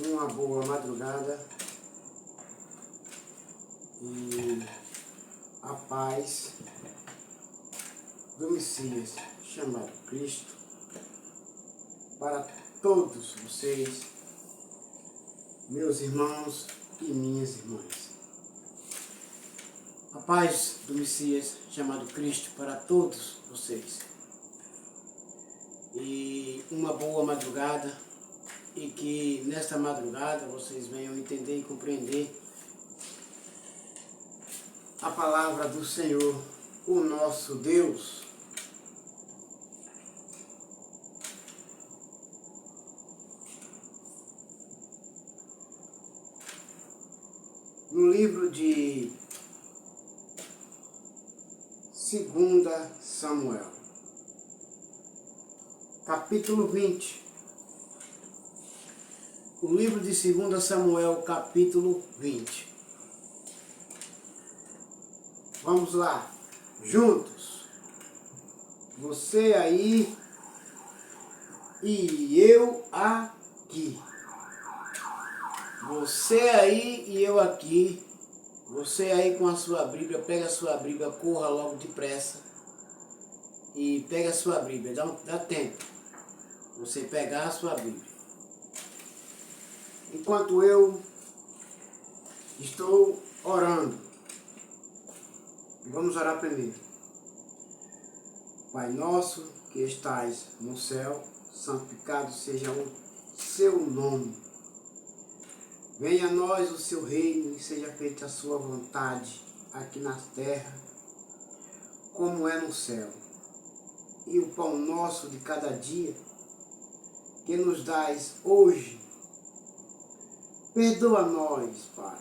Uma boa madrugada e a paz do Messias chamado Cristo para todos vocês, meus irmãos e minhas irmãs. A paz do Messias chamado Cristo para todos vocês. E uma boa madrugada, e que nesta madrugada vocês venham entender e compreender a palavra do Senhor, o nosso Deus. No livro de 2 Samuel, capítulo 20. O livro de 2 Samuel, capítulo 20. Vamos lá, juntos. Você aí e eu aqui. Você aí e eu aqui. Você aí com a sua Bíblia, pega a sua Bíblia, corra logo depressa. E pega a sua Bíblia, dá tempo. Você pegar a sua Bíblia. Enquanto eu estou orando, vamos orar primeiro. Pai nosso que estais no céu, santificado seja o seu nome. Venha a nós o seu reino e seja feita a sua vontade aqui na terra, como é no céu. E o pão nosso de cada dia, que nos dais hoje, perdoa nós, Pai.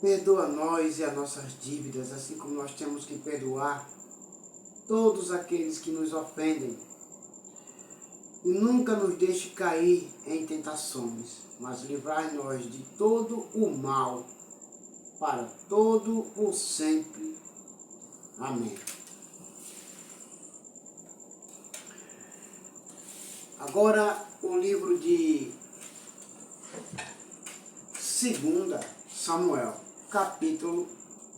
Perdoa nós e as nossas dívidas, assim como nós temos que perdoar todos aqueles que nos ofendem. E nunca nos deixe cair em tentações, mas livrai-nos de todo o mal, para todo o sempre. Amém. Agora o livro de 2 Samuel, capítulo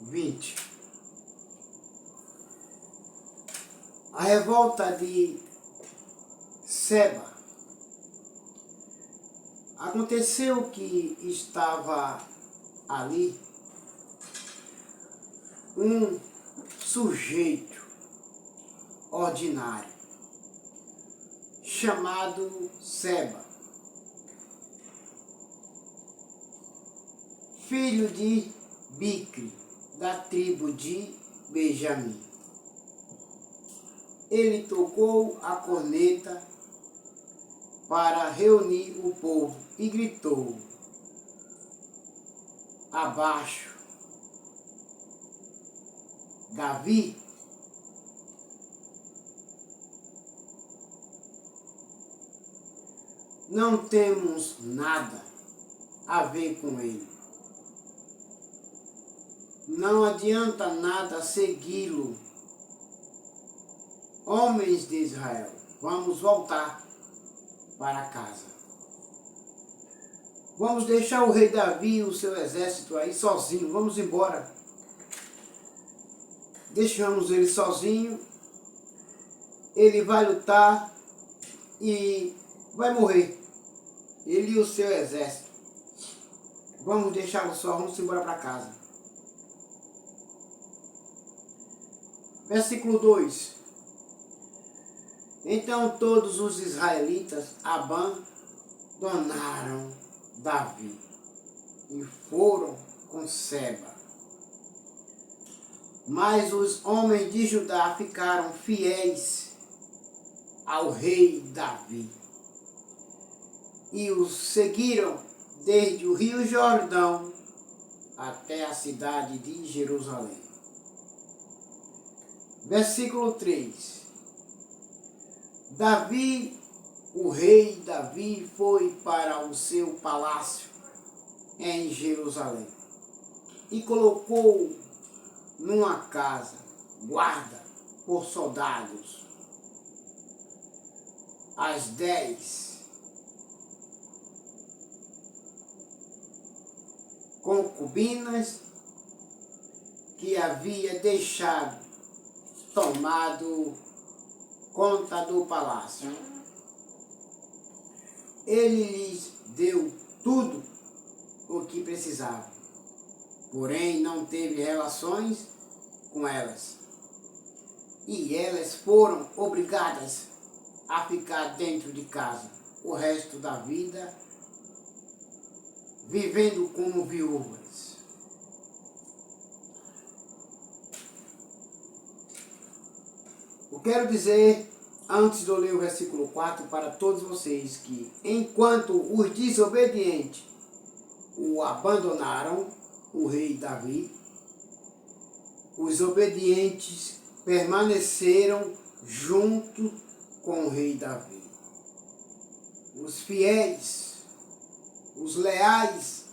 20. A revolta de Seba. Aconteceu que estava ali um sujeito ordinário chamado Seba, filho de Bicri, da tribo de Benjamim. Ele tocou a corneta para reunir o povo e gritou: abaixo, Davi. Não temos nada a ver com ele. Não adianta nada segui-lo. Homens de Israel, vamos voltar para casa. Vamos deixar o rei Davi e o seu exército aí sozinho. Vamos embora. Deixamos ele sozinho. Ele vai lutar e vai morrer. Ele e o seu exército. Vamos deixá-lo só. Vamos embora para casa. Versículo 2. Então todos os israelitas abandonaram Davi e foram com Seba. Mas os homens de Judá ficaram fiéis ao rei Davi e o seguiram desde o rio Jordão até a cidade de Jerusalém. Versículo 3. O rei Davi foi para o seu palácio em Jerusalém e colocou numa casa guarda por soldados. Às 10 concubinas que havia deixado tomado conta do palácio. Ele lhes deu tudo o que precisava, porém não teve relações com elas. E elas foram obrigadas a ficar dentro de casa o resto da vida, vivendo como viúvas. Eu quero dizer, antes de eu ler o versículo 4, para todos vocês, que enquanto os desobedientes o abandonaram, o rei Davi, os obedientes permaneceram junto com o rei Davi. Os fiéis, os leais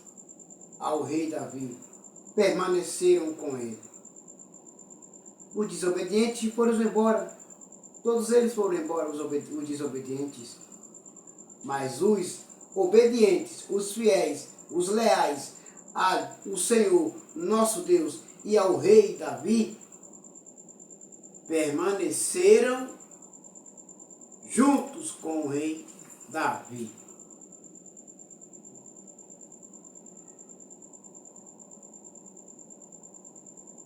ao rei Davi, permaneceram com ele. Os desobedientes foram embora. Todos eles foram embora, os desobedientes. Mas os obedientes, os fiéis, os leais ao Senhor, nosso Deus, e ao rei Davi, permaneceram juntos com o rei Davi.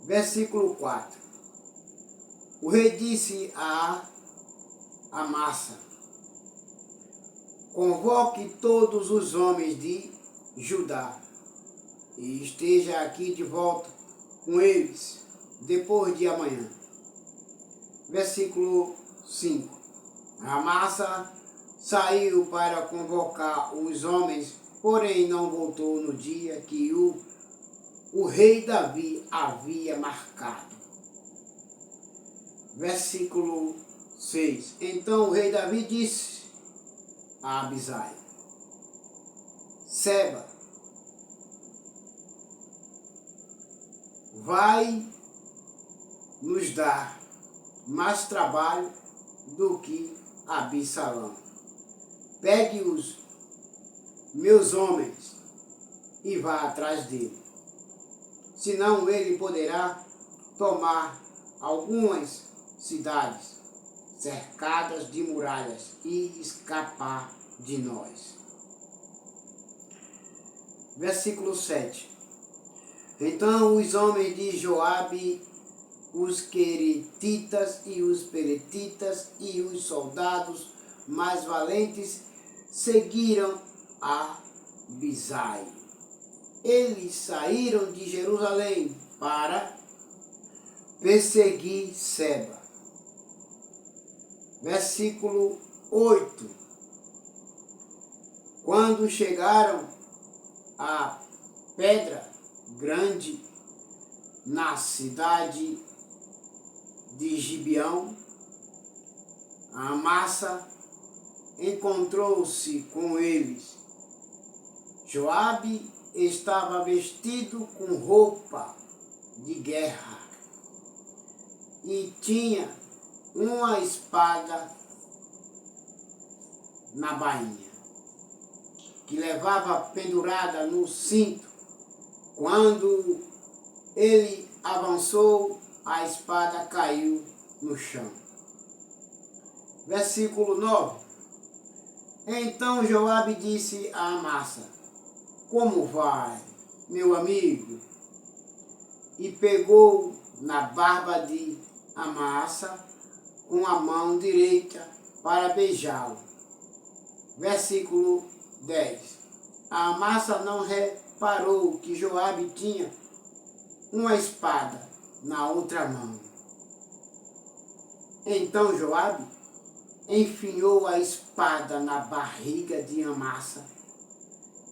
Versículo 4. O rei disse a Amasa: convoque todos os homens de Judá e esteja aqui de volta com eles depois de amanhã. Versículo 5. Amasa saiu para convocar os homens, porém não voltou no dia que o rei Davi havia marcado. Versículo 6. Então o rei Davi disse a Abisai: Seba vai nos dar mais trabalho do que Absalão. Pegue os meus homens e vá atrás dele. Senão ele poderá tomar algumas cidades cercadas de muralhas e escapar de nós. Versículo 7. Então os homens de Joabe, os queretitas e os peletitas e os soldados mais valentes seguiram a Abisai. Eles saíram de Jerusalém para perseguir Seba. Versículo 8. Quando chegaram à pedra grande na cidade de Gibeão, Amasa encontrou-se com eles. Joabe estava vestido com roupa de guerra e tinha uma espada na bainha, que levava pendurada no cinto. Quando ele avançou, a espada caiu no chão. Versículo 9. Então Joabe disse a Amasa: como vai, meu amigo? E pegou na barba de Amasa com a mão direita para beijá-lo. Versículo 10. A Amasa não reparou que Joabe tinha uma espada na outra mão. Então Joabe enfiou a espada na barriga de Amasa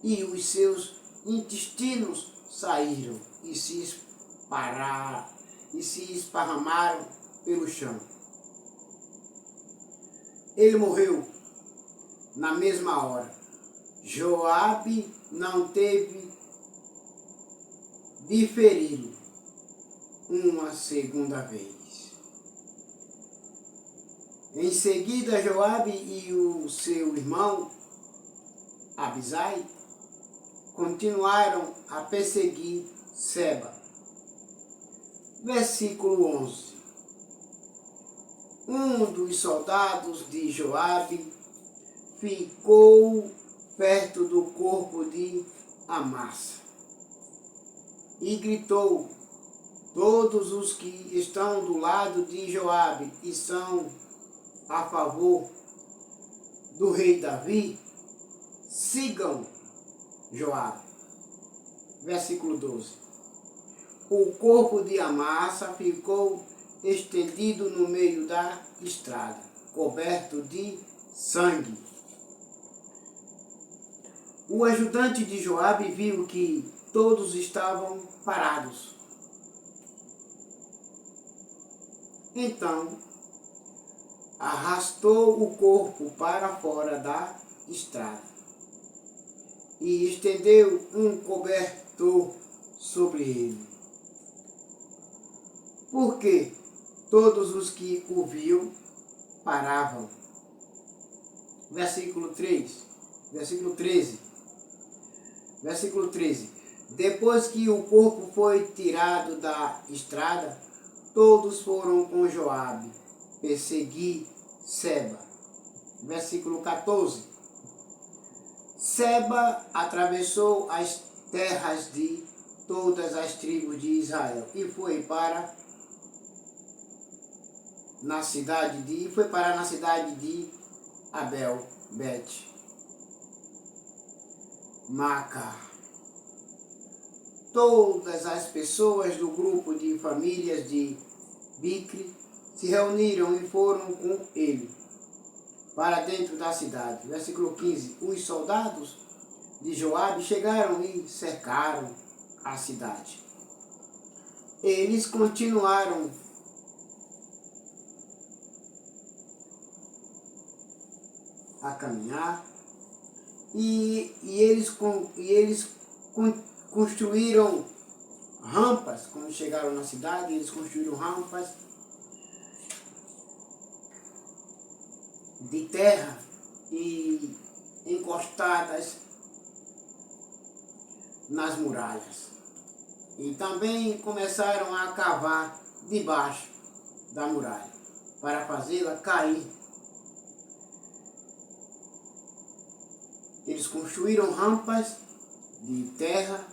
e os seus intestinos saíram e se esparramaram pelo chão. Ele morreu na mesma hora. Joabe não teve de feri-lo uma segunda vez. Em seguida, Joabe e o seu irmão Abisai continuaram a perseguir Seba. Versículo 11. Um dos soldados de Joabe ficou perto do corpo de Amasa e gritou: todos os que estão do lado de Joabe e são a favor do rei Davi, sigam Joabe. Versículo 12. O corpo de Amasa ficou estendido no meio da estrada, coberto de sangue. O ajudante de Joabe viu que todos estavam parados. Então, arrastou o corpo para fora da estrada e estendeu um cobertor sobre ele. Porque todos os que o viam paravam. Versículo 13. Depois que o corpo foi tirado da estrada, todos foram com Joabe perseguir Seba. Versículo 14. Seba atravessou as terras de todas as tribos de Israel e foi parar na cidade de Abel Bet Maca. Todas as pessoas do grupo de famílias de Bicre se reuniram e foram com ele para dentro da cidade. Versículo 15. Os soldados de Joabe chegaram e cercaram a cidade. Eles continuaram a caminhar e eles construíram rampas. Quando chegaram na cidade, eles construíram rampas de terra e encostadas nas muralhas. E também começaram a cavar debaixo da muralha para fazê-la cair. Eles construíram rampas de terra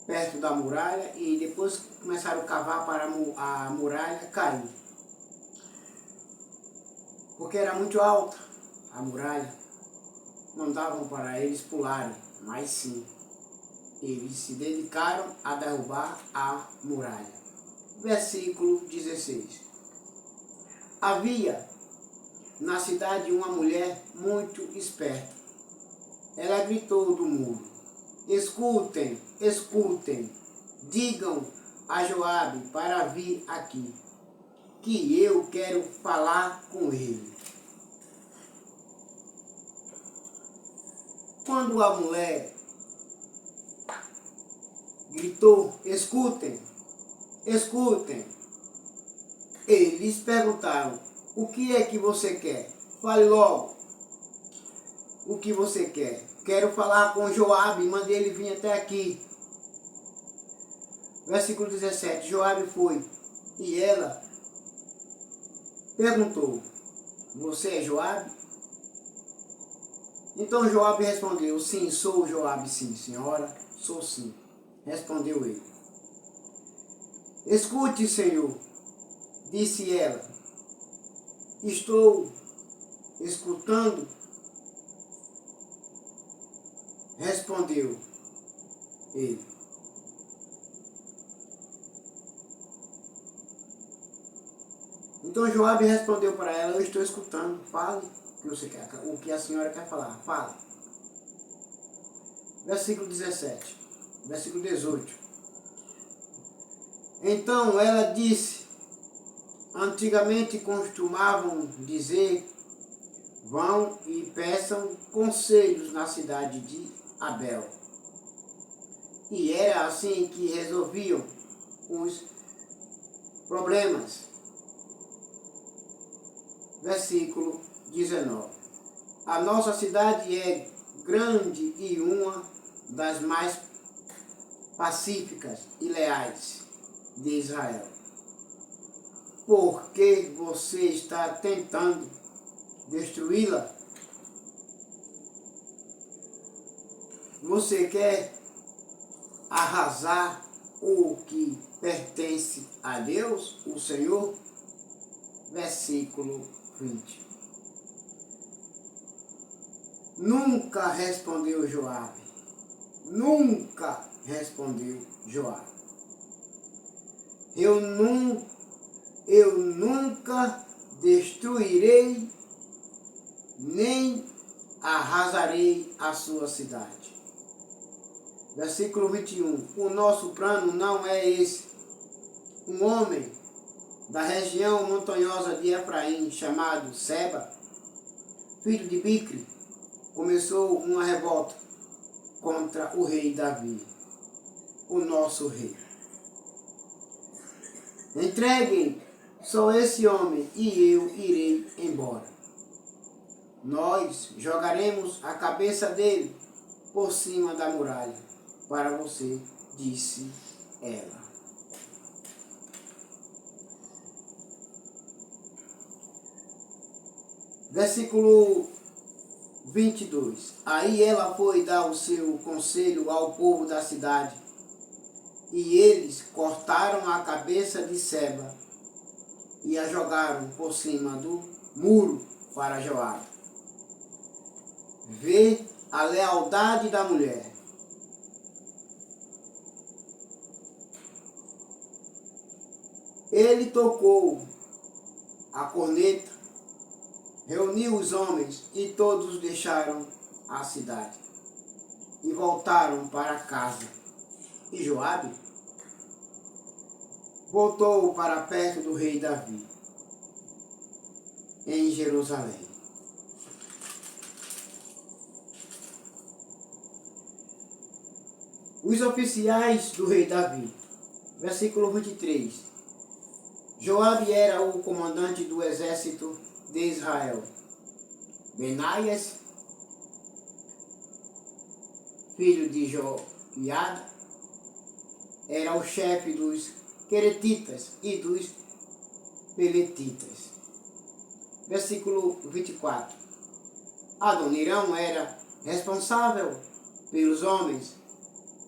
perto da muralha e depois começaram a cavar para a muralha cair. Porque era muito alta a muralha, não davam para eles pularem, mas sim, eles se dedicaram a derrubar a muralha. Versículo 16. Havia na cidade uma mulher muito esperta. Ela gritou do muro: escutem, escutem, digam a Joabe para vir aqui, que eu quero falar com ele. Quando a mulher gritou: escutem, escutem, eles perguntaram: o que é que você quer? Fale logo o que você quer. Quero falar com Joabe, mandei ele vir até aqui. Versículo 17. Joabe foi e ela perguntou: você é Joabe? Então Joabe respondeu: sim, sou Joabe, sim, senhora, sou sim. Respondeu ele. Escute, Senhor, disse ela. Estou escutando. Respondeu ele. Então Joabe respondeu para ela: eu estou escutando, fale o que você quer, o que a senhora quer falar, fale. Versículo 17, versículo 18. Então ela disse: antigamente costumavam dizer, vão e peçam conselhos na cidade de Abel. E era assim que resolviam os problemas. Versículo 19. A nossa cidade é grande e uma das mais pacíficas e leais de Israel. Por que você está tentando destruí-la? Você quer arrasar o que pertence a Deus, o Senhor? Versículo 20. Nunca respondeu Joabe. Nunca respondeu Joabe. Eu nunca destruirei, nem arrasarei a sua cidade. Versículo 21. O nosso plano não é esse. Um homem da região montanhosa de Efraim, chamado Seba, filho de Bicri, começou uma revolta contra o rei Davi, o nosso rei. Entreguem só esse homem e eu irei embora. Nós jogaremos a cabeça dele por cima da muralha para você, disse ela. Versículo 22. Aí ela foi dar o seu conselho ao povo da cidade, e eles cortaram a cabeça de Seba e a jogaram por cima do muro para Joabe. Vê a lealdade da mulher. Ele tocou a corneta, reuniu os homens e todos deixaram a cidade e voltaram para casa. E Joabe voltou para perto do rei Davi, em Jerusalém. Os oficiais do rei Davi, versículo 23. Joabe era o comandante do exército de Israel. Benaias, filho de Joiada, era o chefe dos queretitas e dos peletitas. Versículo 24. Adonirão era responsável pelos homens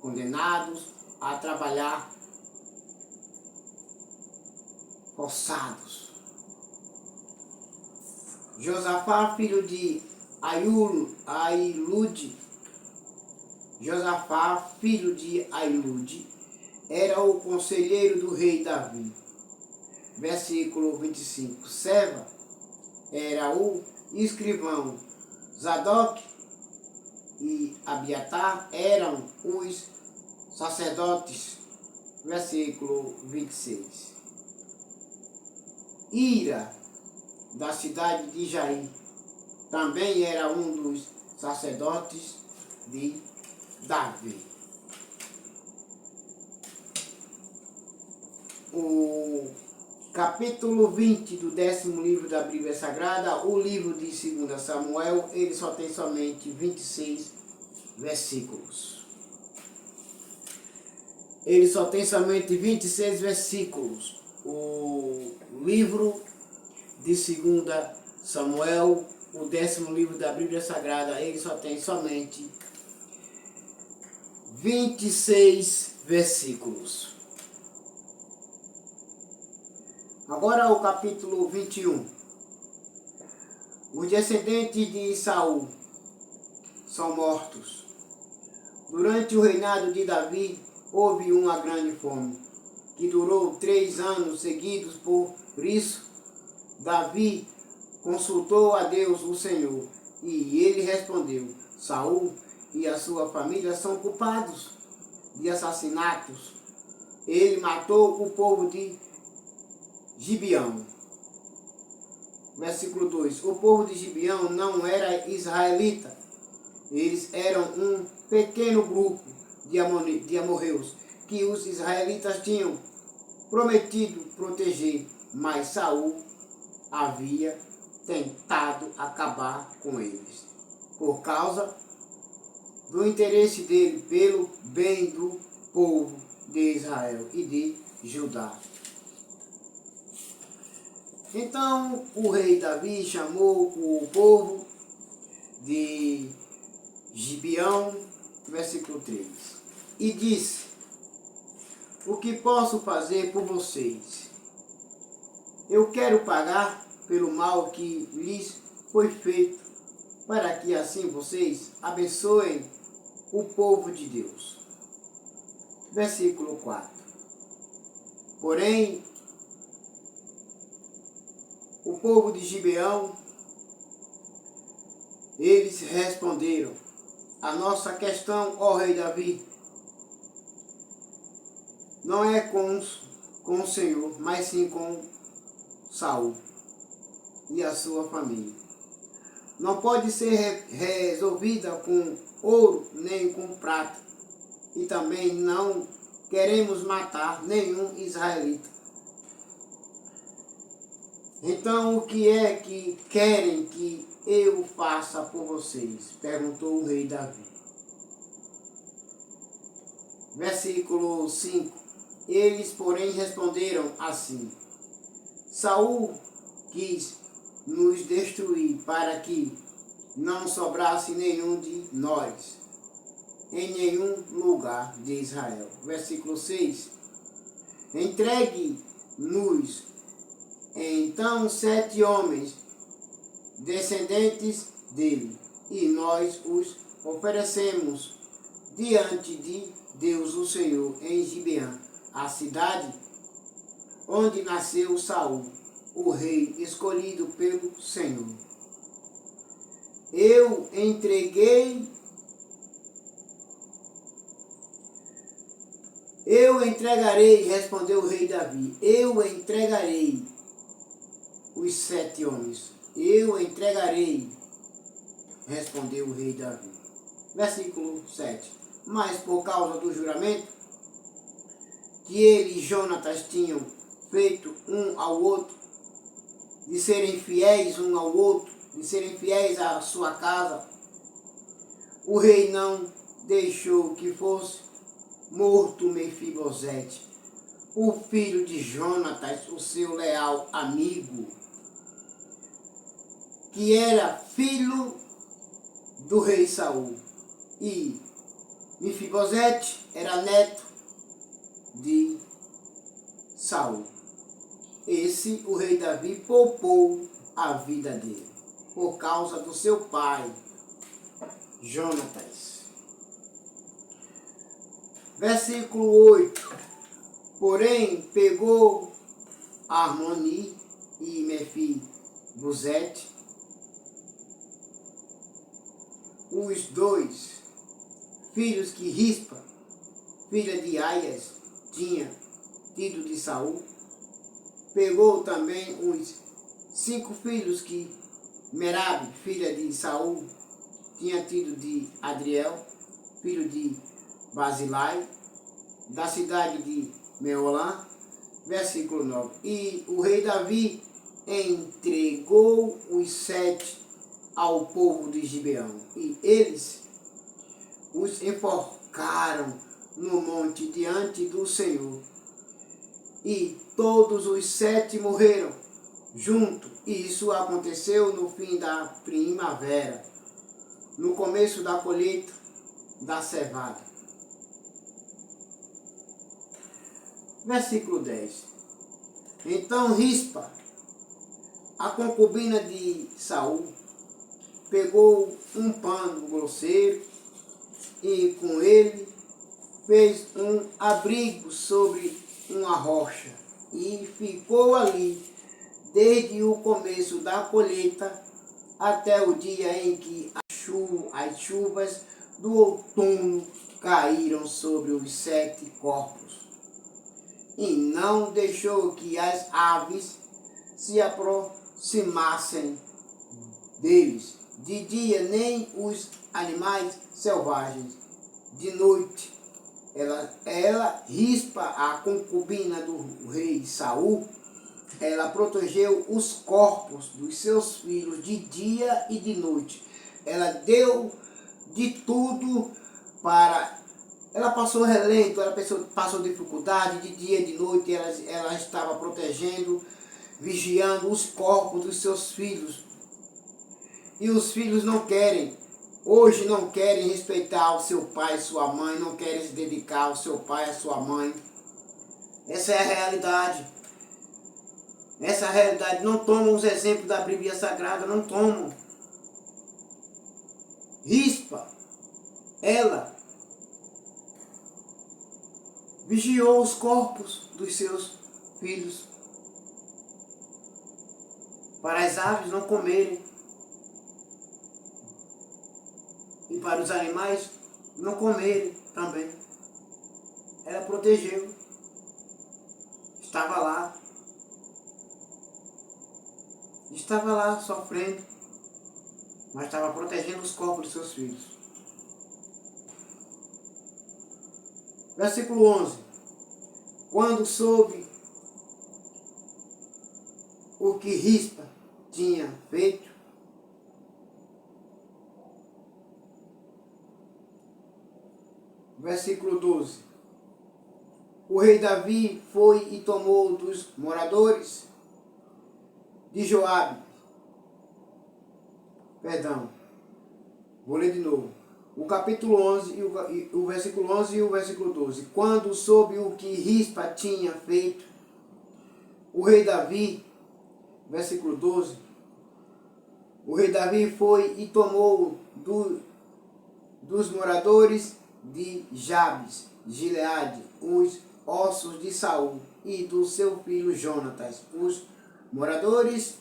condenados a trabalhar forçados. Josafá, filho de Ahilude, era o conselheiro do rei Davi. Versículo 25. Seba era o escrivão. Zadok e Abiatar eram os sacerdotes. Versículo 26. Ira, da cidade de Jair, também era um dos sacerdotes de Davi. O capítulo 20 do 10º livro da Bíblia Sagrada, o livro de 2 Samuel, ele só tem somente 26 versículos. Ele só tem somente 26 versículos. O livro de 2 Samuel, o 10º livro da Bíblia Sagrada, ele só tem somente 26 versículos. Agora o capítulo 21. Os descendentes de Saul são mortos. Durante o reinado de Davi, houve uma grande fome, que durou 3 anos seguidos. Por isso, Davi consultou a Deus, o Senhor, e ele respondeu: Saul e a sua família são culpados de assassinatos. Ele matou o povo de Gibeão. Versículo 2. O povo de Gibeão não era israelita. Eles eram um pequeno grupo de amorreus que os israelitas tinham prometido proteger, mas Saul havia tentado acabar com eles. Por causa do interesse dele pelo bem do povo de Israel e de Judá. Então o rei Davi chamou o povo de Gibeão, versículo 3, e disse: o que posso fazer por vocês? Eu quero pagar pelo mal que lhes foi feito, para que assim vocês abençoem o povo de Deus. Versículo 4. Porém, o povo de Gibeão, eles responderam: a nossa questão, ó rei Davi, não é com o Senhor, mas sim com Saul e a sua família. Não pode ser resolvida com ouro nem com prata, e também não queremos matar nenhum israelita. Então, o que é que querem que eu faça por vocês? Perguntou o rei Davi. Versículo 5. Eles, porém, responderam assim: Saul quis nos destruir para que não sobrasse nenhum de nós em nenhum lugar de Israel. Versículo 6. Entregue-nos então 7 homens descendentes dele, e nós os oferecemos diante de Deus o Senhor em Gibeão, a cidade onde nasceu Saul, o rei escolhido pelo Senhor. Eu entregarei, respondeu o rei Davi, eu entregarei os 7 homens. Eu entregarei, respondeu o rei Davi. Versículo 7. Mas por causa do juramento que ele e Jonatas tinham feito um ao outro, de serem fiéis um ao outro, de serem fiéis à sua casa, o rei não deixou que fosse morto Mefibosete, o filho de Jonatas, o seu leal amigo, que era filho do rei Saul. E Mefibosete era neto de Saul. Esse o rei Davi poupou a vida dele, por causa do seu pai, Jonatas. Versículo 8. Porém, pegou Armoni e Mefibosete, os 2 filhos que Rispa, filha de Aias, tinha tido de Saul. Pegou também os 5 filhos que Merabe, filha de Saul, tinha tido de Adriel, filho de Basilai, da cidade de Meolã. Versículo 9. E o rei Davi entregou os 7 ao povo de Gibeão, e eles os enforcaram no monte diante do Senhor. E todos os 7 morreram junto. E isso aconteceu no fim da primavera, no começo da colheita da cevada. Versículo 10. Então Rispa, a concubina de Saul, pegou um pano grosseiro e com ele fez um abrigo sobre uma rocha e ficou ali desde o começo da colheita até o dia em que as chuvas do outono caíram sobre os 7 corpos, e não deixou que as aves se aproximassem deles de dia, nem os animais selvagens de noite. Ela Rispa, a concubina do rei Saul, ela protegeu os corpos dos seus filhos de dia e de noite. Ela deu de tudo Ela passou relento, ela passou dificuldade, de dia e de noite ela estava protegendo, vigiando os corpos dos seus filhos. E os filhos não querem, hoje não querem respeitar o seu pai e sua mãe, não querem se dedicar ao seu pai e à sua mãe. Essa é a realidade. Essa é a realidade. Não tomam os exemplos da Bíblia Sagrada, não tomam. Rispa, ela vigiou os corpos dos seus filhos para as aves não comerem e para os animais não comerem também. Ela protegeu, estava lá sofrendo, mas estava protegendo os corpos dos seus filhos. Versículo 11. Quando soube o que Rispa tinha feito, versículo 12. O rei Davi foi e tomou dos moradores de Joabe. Perdão, vou ler de novo. O capítulo 11, o versículo 11 e o versículo 12. Quando soube o que Rispa tinha feito, o rei Davi, versículo 12, o rei Davi foi e tomou dos moradores de Jabes, Gileade, os ossos de Saul e do seu filho Jonatas. Os moradores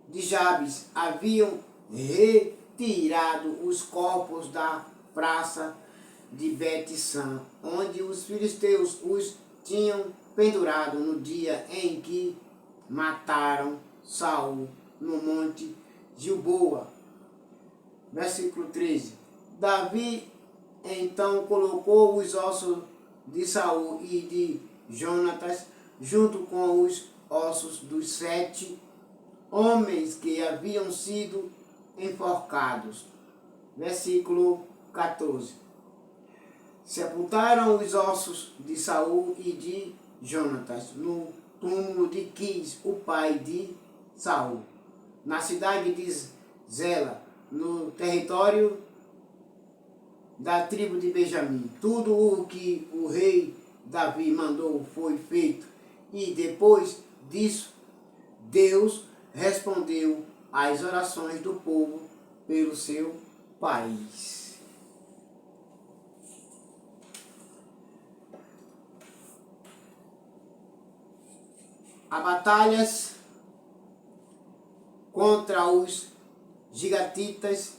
de Jabes haviam retirado os corpos da praça de Bet-San, onde os filisteus os tinham pendurado no dia em que mataram Saul no monte Gilboa. Versículo 13. Davi então colocou os ossos de Saul e de Jonatas junto com os ossos dos 7 homens que haviam sido enforcados. Versículo 14. Sepultaram os ossos de Saul e de Jonatas no túmulo de Quis, o pai de Saul, na cidade de Zela, no território da tribo de Benjamim. Tudo o que o rei Davi mandou foi feito, e depois disso, Deus respondeu às orações do povo pelo seu país. Há batalhas contra os gigatitas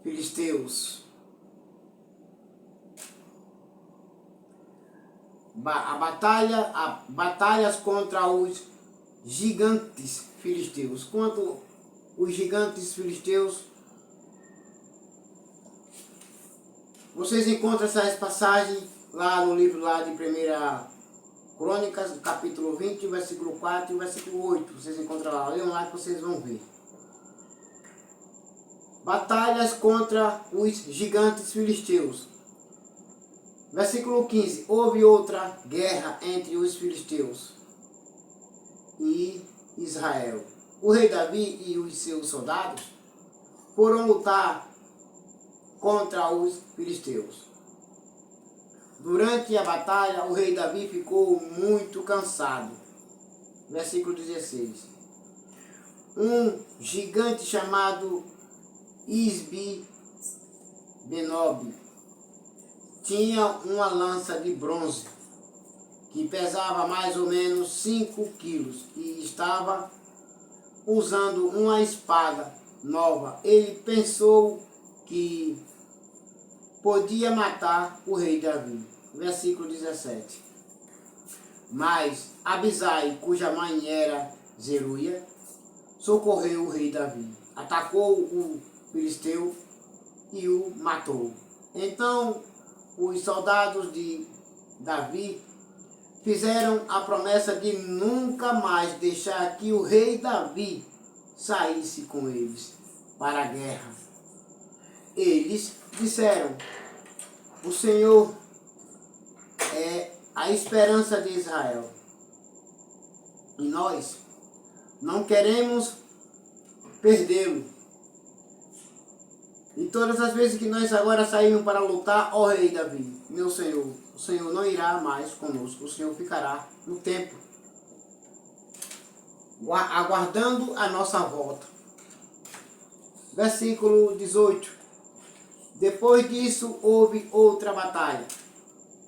filisteus. Há batalhas contra os gigantes filisteus. Quanto os gigantes filisteus, vocês encontram essas passagens lá no livro lá de 1 Crônicas, capítulo 20, versículo 4 e versículo 8. Vocês encontram lá, leiam lá que vocês vão ver. Batalhas contra os gigantes filisteus. Versículo 15. Houve outra guerra entre os filisteus e Israel. O rei Davi e os seus soldados foram lutar contra os filisteus. Durante a batalha, o rei Davi ficou muito cansado. Versículo 16. Um gigante chamado Isbi-Benob tinha uma lança de bronze que pesava mais ou menos 5 quilos e estava usando uma espada nova. Ele pensou que podia matar o rei Davi. Versículo 17. Mas Abisai, cuja mãe era Zeruia, socorreu o rei Davi. Atacou o filisteu e o matou. Então os soldados de Davi fizeram a promessa de nunca mais deixar que o rei Davi saísse com eles para a guerra. Eles disseram: o Senhor é a esperança de Israel. E nós não queremos perdê-lo. E todas as vezes que nós agora saímos para lutar, ó rei Davi, meu Senhor, o Senhor não irá mais conosco, o Senhor ficará no templo, aguardando a nossa volta. Versículo 18. Depois disso houve outra batalha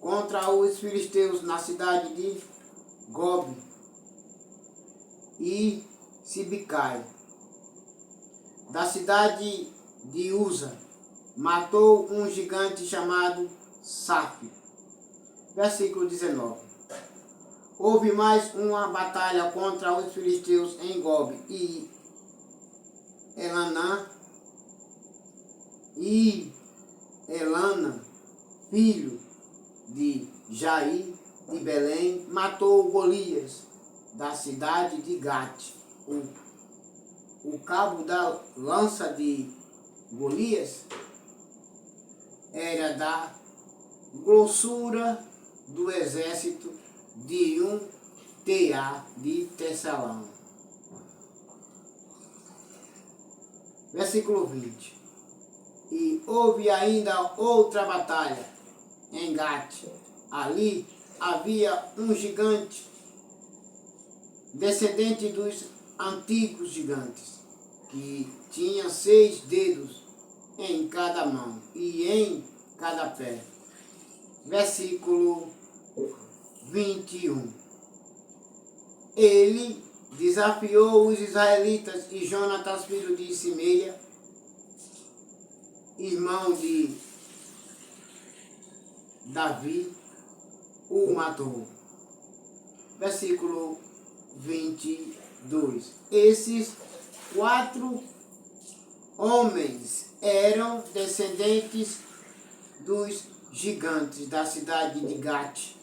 contra os filisteus na cidade de Gob e Sibicai. Da cidade de Uza, matou um gigante chamado Safi. Versículo 19. Houve mais uma batalha contra os filisteus em Gob e Elana, filho de Jair de Belém, matou Golias da cidade de Gate. O cabo da lança de Golias era da grossura do exército de um tear de Tessalão. Versículo 20. E houve ainda outra batalha em Gate. Ali havia um gigante, descendente dos antigos gigantes, que tinha 6 dedos em cada mão e em cada pé. Versículo 21. Ele desafiou os israelitas e Jonatas, filho de Simeia, irmão de Davi, o matou. Versículo 22. Esses 4 homens eram descendentes dos gigantes da cidade de Gate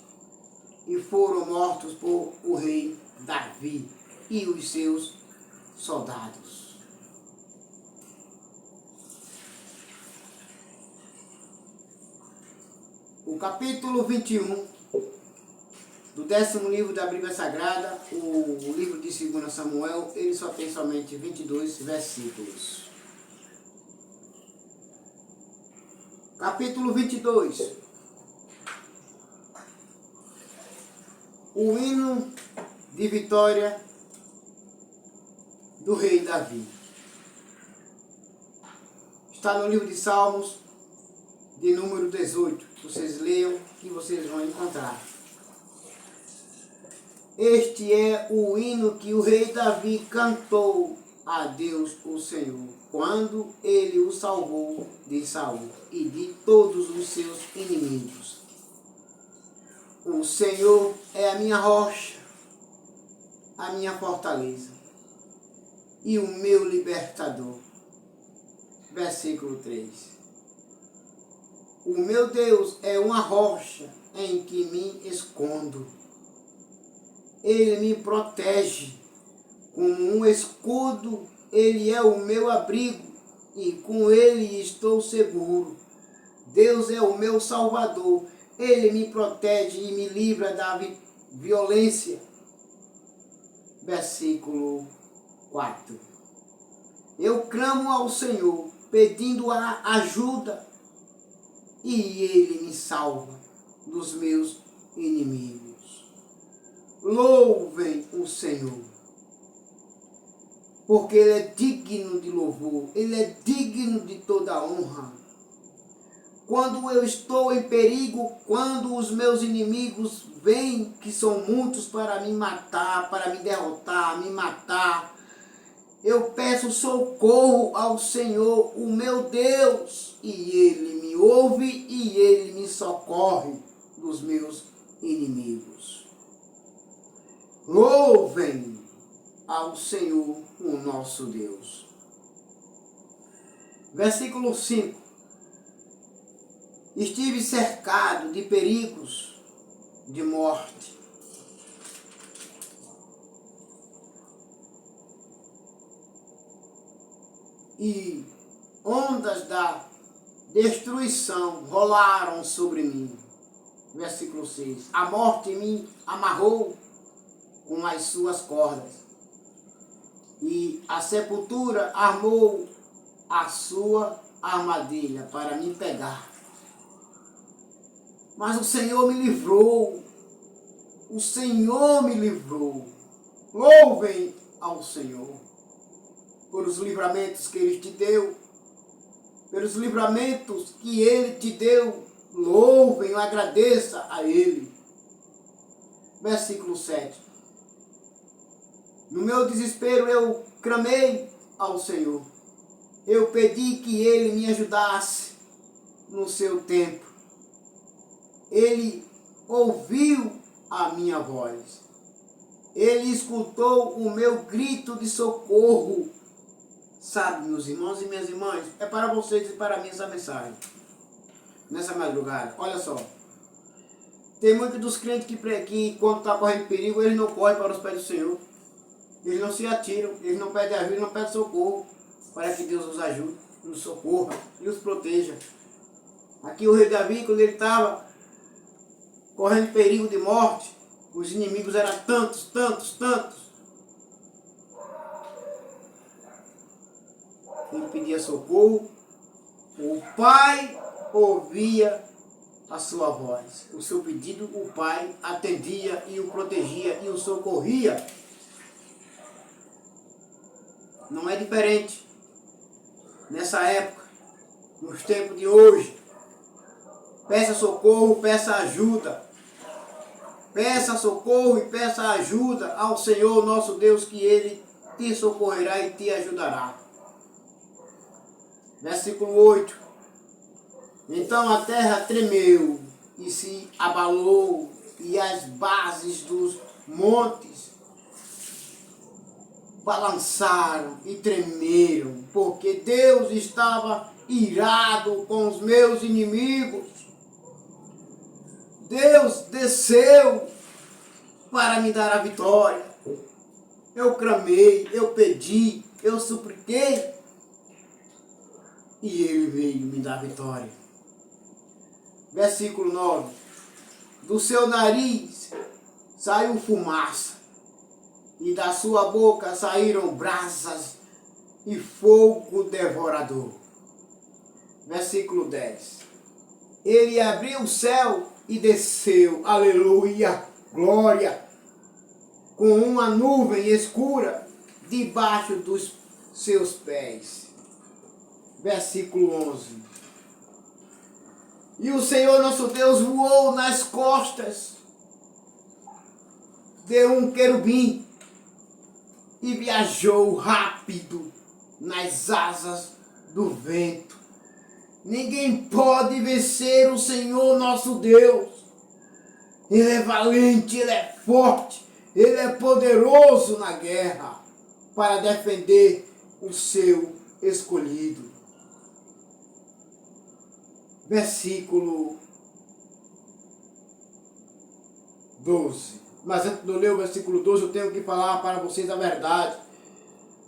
e foram mortos por o rei Davi e os seus soldados. O capítulo 21 do 10º livro da Bíblia Sagrada, o livro de 2 Samuel, ele só tem somente 22 versículos. Capítulo 22. O hino de vitória do rei Davi. Está no livro de Salmos, de número 18. Vocês leiam que vocês vão encontrar. Este é o hino que o rei Davi cantou a Deus, o Senhor, quando ele o salvou de Saul e de todos os seus inimigos. O Senhor é a minha rocha, a minha fortaleza e o meu libertador. Versículo 3. O meu Deus é uma rocha em que me escondo. Ele me protege como um escudo, ele é o meu abrigo e com ele estou seguro. Deus é o meu salvador, ele me protege e me livra da violência. Versículo 4. Eu clamo ao Senhor, pedindo a ajuda, e ele me salva dos meus inimigos. Louvem o Senhor, porque ele é digno de louvor, ele é digno de toda honra. Quando eu estou em perigo, quando os meus inimigos vêm, que são muitos, para me matar, para me derrotar, me matar, eu peço socorro ao Senhor, o meu Deus, e ele me ouve e ele me socorre dos meus inimigos. Louvem ao Senhor, o nosso Deus. Versículo 5. Estive cercado de perigos de morte. E ondas da destruição rolaram sobre mim. Versículo 6. A morte me amarrou com as suas cordas, e a sepultura armou a sua armadilha para me pegar. Mas o Senhor me livrou. O Senhor me livrou. Louvem ao Senhor por os livramentos que Ele te deu, pelos livramentos que Ele te deu. Louvem, agradeça a Ele. Versículo 7. No meu desespero eu clamei ao Senhor. Eu pedi que Ele me ajudasse no seu tempo. Ele ouviu a minha voz. Ele escutou o meu grito de socorro. Sabe, meus irmãos e minhas irmãs, é para vocês e para mim essa mensagem. Nessa madrugada, olha só. Tem muitos dos crentes que quando está correndo perigo, eles não correm para os pés do Senhor. Eles não se atiram, eles não pedem ajuda, não pedem socorro, para que Deus os ajude, nos socorra e os proteja. Aqui o rei Davi, quando ele estava correndo perigo de morte, os inimigos eram tantos. Ele pedia socorro, o Pai ouvia a sua voz. O seu pedido, o Pai atendia e o protegia e o socorria. Não é diferente nessa época, nos tempos de hoje. Peça socorro, peça ajuda. Peça socorro e peça ajuda ao Senhor nosso Deus, que Ele te socorrerá e te ajudará. Versículo 8. Então a terra tremeu e se abalou, e as bases dos montes balançaram e tremeram, porque Deus estava irado com os meus inimigos. Deus desceu para me dar a vitória. Eu clamei, eu pedi, eu supliquei, e Ele veio me dar a vitória. Versículo 9. Do seu nariz saiu fumaça, e da sua boca saíram brasas e fogo devorador. Versículo 10. Ele abriu o céu e desceu, aleluia, glória, com uma nuvem escura debaixo dos seus pés. Versículo 11. E o Senhor nosso Deus voou nas costas de um querubim e viajou rápido nas asas do vento. Ninguém pode vencer o Senhor nosso Deus. Ele é valente, Ele é forte, Ele é poderoso na guerra para defender o seu escolhido. Versículo 12. Mas antes de eu ler o versículo 12, eu tenho que falar para vocês a verdade.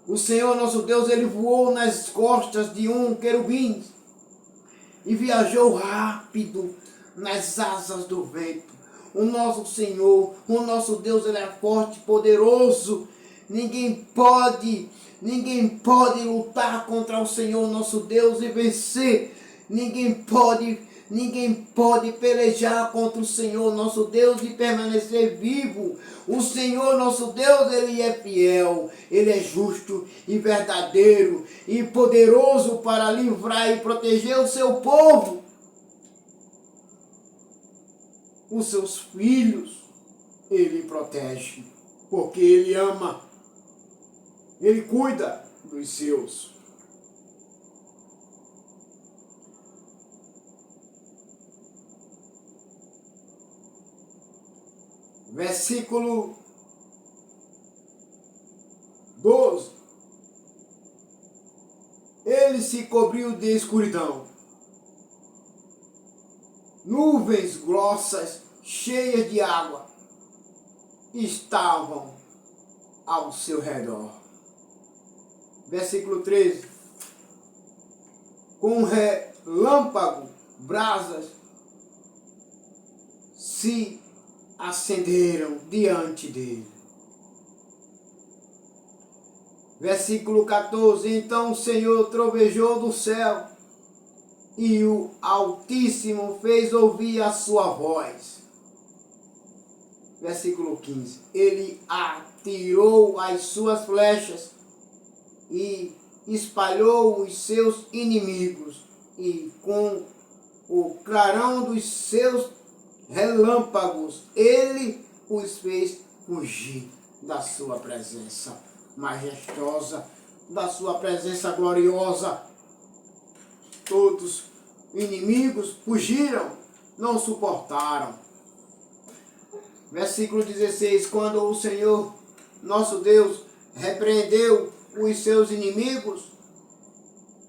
O Senhor nosso Deus, Ele voou nas costas de um querubim e viajou rápido nas asas do vento. O nosso Senhor, o nosso Deus, Ele é forte, poderoso. Ninguém pode lutar contra o Senhor nosso Deus e vencer. Ninguém pode pelejar contra o Senhor nosso Deus e permanecer vivo. O Senhor nosso Deus, Ele é fiel, Ele é justo e verdadeiro e poderoso para livrar e proteger o seu povo, os seus filhos. Ele protege, porque Ele ama, Ele cuida dos seus. Versículo 12. Ele se cobriu de escuridão. Nuvens grossas, cheias de água, estavam ao seu redor. Versículo 13. Com relâmpago, brasas se acenderam diante dele. Versículo 14. Então o Senhor trovejou do céu, e o Altíssimo fez ouvir a sua voz. Versículo 15. Ele atirou as suas flechas e espalhou os seus inimigos, e com o clarão dos seus relâmpagos ele os fez fugir da sua presença majestosa, da sua presença gloriosa. Todos inimigos fugiram, não suportaram. Versículo 16. Quando o Senhor, nosso Deus, repreendeu os seus inimigos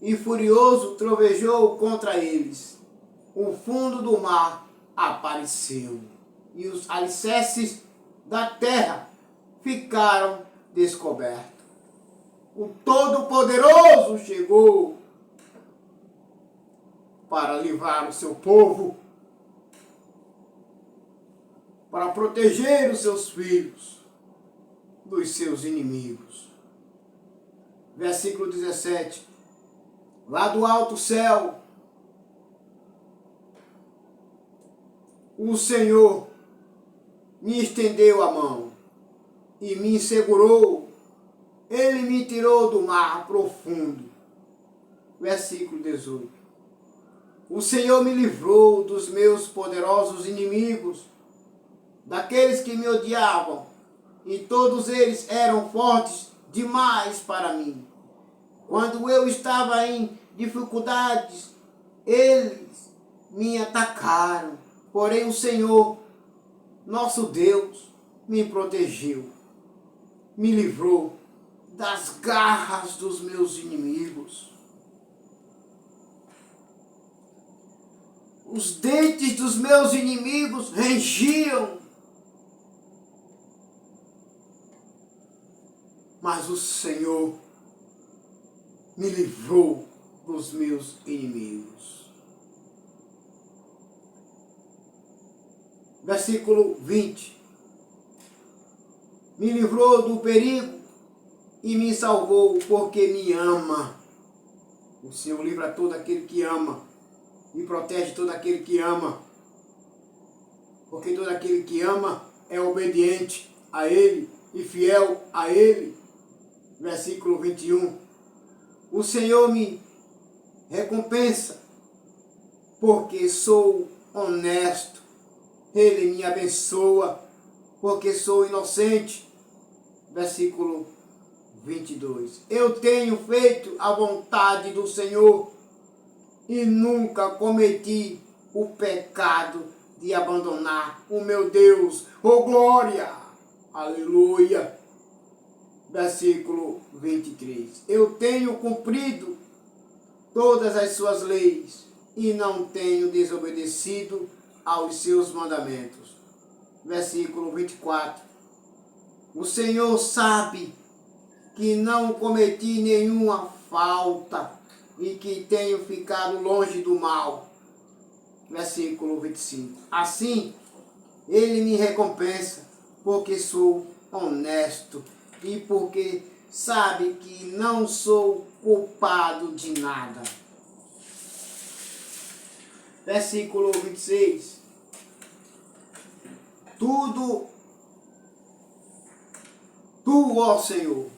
e furioso trovejou contra eles, o fundo do mar apareceu e os alicerces da terra ficaram descobertos. O Todo-Poderoso chegou para livrar o seu povo, para proteger os seus filhos dos seus inimigos. Versículo 17. Lá do alto céu, o Senhor me estendeu a mão e me segurou. Ele me tirou do mar profundo. Versículo 18. O Senhor me livrou dos meus poderosos inimigos, daqueles que me odiavam, e todos eles eram fortes demais para mim. Quando eu estava em dificuldades, eles me atacaram. Porém o Senhor, nosso Deus, me protegeu, me livrou das garras dos meus inimigos. Os dentes dos meus inimigos rangiam, mas o Senhor me livrou dos meus inimigos. Versículo 20. Me livrou do perigo e me salvou, porque me ama. O Senhor livra todo aquele que ama e protege todo aquele que ama, porque todo aquele que ama é obediente a Ele e fiel a Ele. Versículo 21. O Senhor me recompensa, porque sou honesto. Ele me abençoa, porque sou inocente. Versículo 22. Eu tenho feito a vontade do Senhor e nunca cometi o pecado de abandonar o meu Deus. Oh, glória! Aleluia! Versículo 23. Eu tenho cumprido todas as suas leis e não tenho desobedecido aos seus mandamentos. Versículo 24. O Senhor sabe que não cometi nenhuma falta e que tenho ficado longe do mal. Versículo 25. Assim, Ele me recompensa, porque sou honesto e porque sabe que não sou culpado de nada. Versículo 26. Tu, ó Senhor,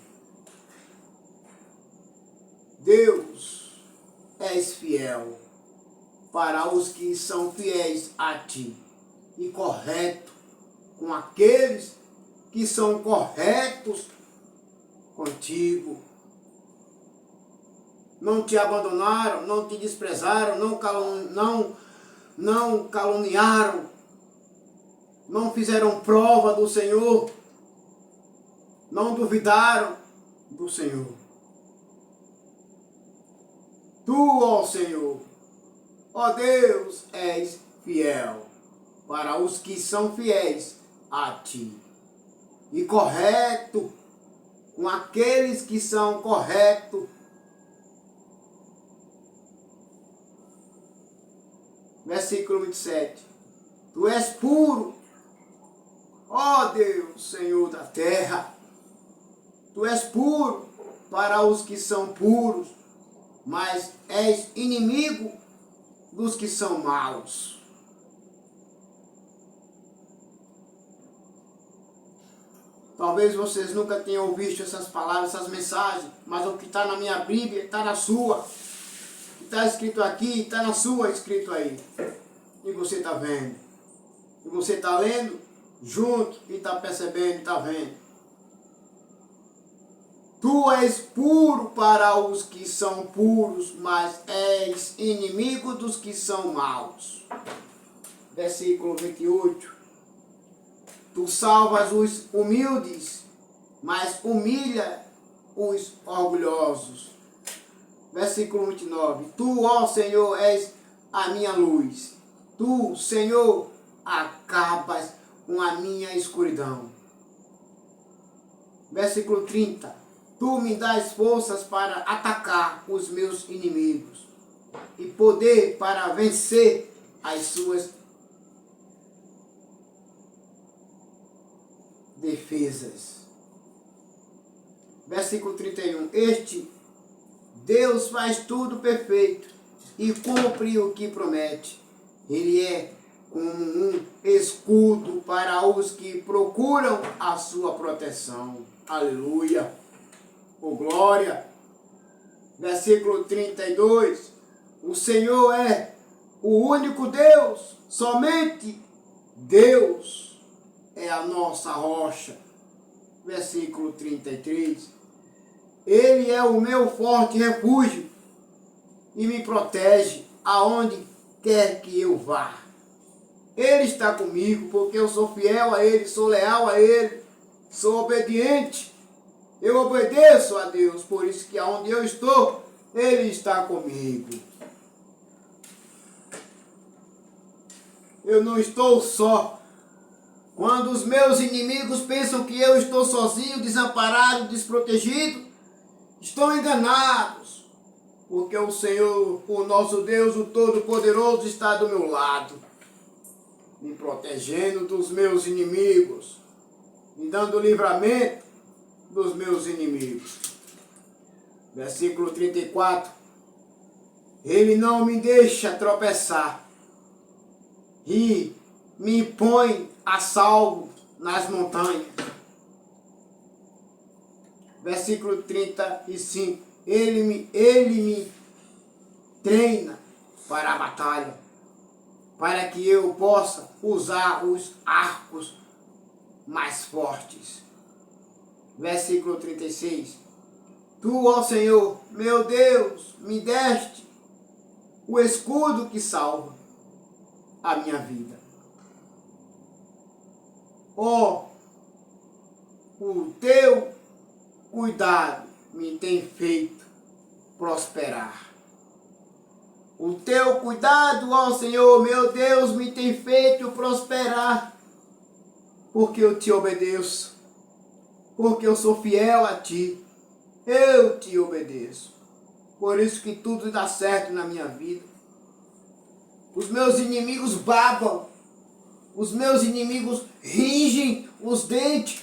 Deus, és fiel para os que são fiéis a ti e correto com aqueles que são corretos contigo. Não te abandonaram, não te desprezaram, não caluniaram, não fizeram prova do Senhor, não duvidaram do Senhor. Tu, ó Senhor, ó Deus, és fiel para os que são fiéis a ti e correto com aqueles que são corretos Versículo 27. Tu és puro, ó Deus, Senhor da terra. Tu és puro para os que são puros, mas és inimigo dos que são maus. Talvez vocês nunca tenham visto essas palavras, essas mensagens, mas o que está na minha Bíblia está na sua. O que está escrito aqui está na sua, escrito aí. E você está vendo. E você está lendo junto e está percebendo e está vendo. Tu és puro para os que são puros, mas és inimigo dos que são maus. Versículo 28. Tu salvas os humildes, mas humilha os orgulhosos. Versículo 29. Tu, ó Senhor, és a minha luz. Tu, Senhor, acabas com a minha escuridão. Versículo 30. Tu me dás forças para atacar os meus inimigos e poder para vencer as suas defesas. Versículo 31. Este Deus faz tudo perfeito e cumpre o que promete. Ele é como um escudo para os que procuram a sua proteção. Aleluia. Oh, glória. Versículo 32. O Senhor é o único Deus, somente Deus é a nossa rocha. Versículo 33. Ele é o meu forte refúgio e me protege aonde quer que eu vá. Ele está comigo porque eu sou fiel a Ele, sou leal a Ele, sou obediente. Eu obedeço a Deus, por isso que aonde eu estou, Ele está comigo. Eu não estou só. Quando os meus inimigos pensam que eu estou sozinho, desamparado, desprotegido, estão enganados, porque o Senhor, o nosso Deus, o Todo-Poderoso, está do meu lado, me protegendo dos meus inimigos, me dando livramento dos meus inimigos. Versículo 34. Ele não me deixa tropeçar e me põe a salvo nas montanhas. Versículo 35. Ele me treina para a batalha, para que eu possa usar os arcos mais fortes. Versículo 36. Tu, ó Senhor, meu Deus, me deste o escudo que salva a minha vida. Ó, o teu cuidado me tem feito prosperar. O teu cuidado, ó Senhor, meu Deus, me tem feito prosperar, porque eu te obedeço, porque eu sou fiel a ti, eu te obedeço. Por isso que tudo dá certo na minha vida. Os meus inimigos babam, os meus inimigos ringem os dentes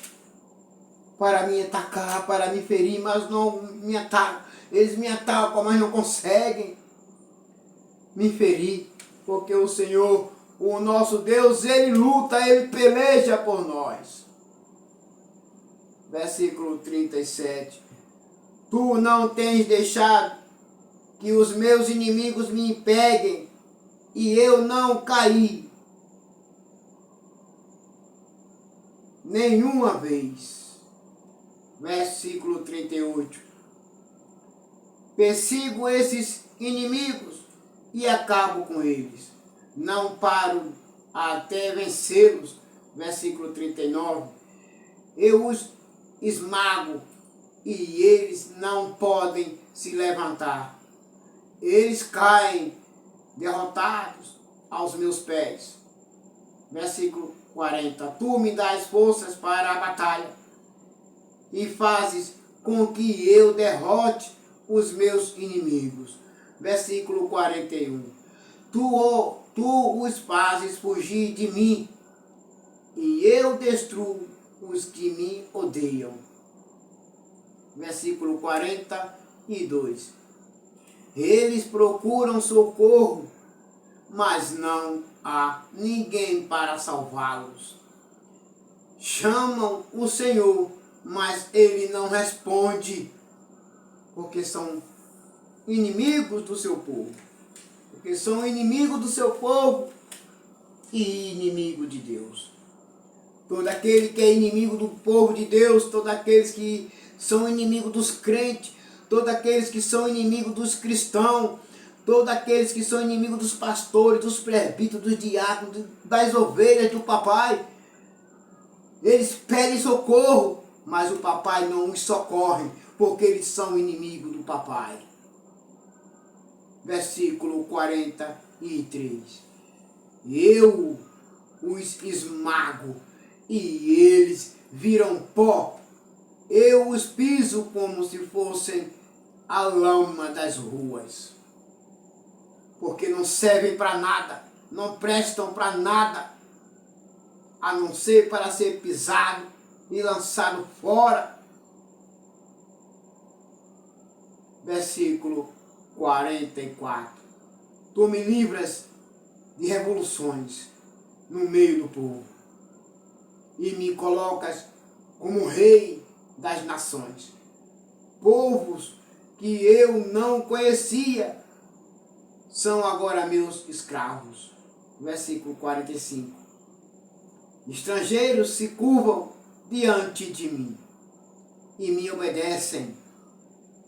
para me atacar, para me ferir, mas não me atacam. Eles me atacam, mas não conseguem me ferir, porque o Senhor, o nosso Deus, Ele luta, Ele peleja por nós. Versículo 37. Tu não tens deixado que os meus inimigos me impeguem e eu não caí nenhuma vez. Versículo 38. Persigo esses inimigos e acabo com eles. Não paro até vencê-los. Versículo 39. Eu os esmago e eles não podem se levantar. Eles caem derrotados aos meus pés. Versículo 40. Tu me dás forças para a batalha e fazes com que eu derrote os meus inimigos. Versículo 41. tu os fazes fugir de mim, e eu destruo os que me odeiam. Versículo 42. Eles procuram socorro, mas não há ninguém para salvá-los. Chamam o Senhor, mas Ele não responde, porque são inimigos do seu povo. Porque são inimigos do seu povo e inimigo de Deus. Todo aquele que é inimigo do povo de Deus, todos aqueles que são inimigos dos crentes, todos aqueles que são inimigos dos cristãos, todos aqueles que são inimigos dos pastores, dos presbíteros, dos diáconos, das ovelhas do papai, eles pedem socorro, mas o papai não os socorre, porque eles são inimigos do papai. Versículo 43. Eu os esmago e eles viram pó. Eu os piso como se fossem a lama das ruas. Porque não servem para nada, não prestam para nada, a não ser para ser pisado e lançado fora. Versículo 44. Tu me livras de revoluções no meio do povo e me colocas como rei das nações. Povos que eu não conhecia são agora meus escravos. Versículo 45. Estrangeiros se curvam diante de mim e me obedecem.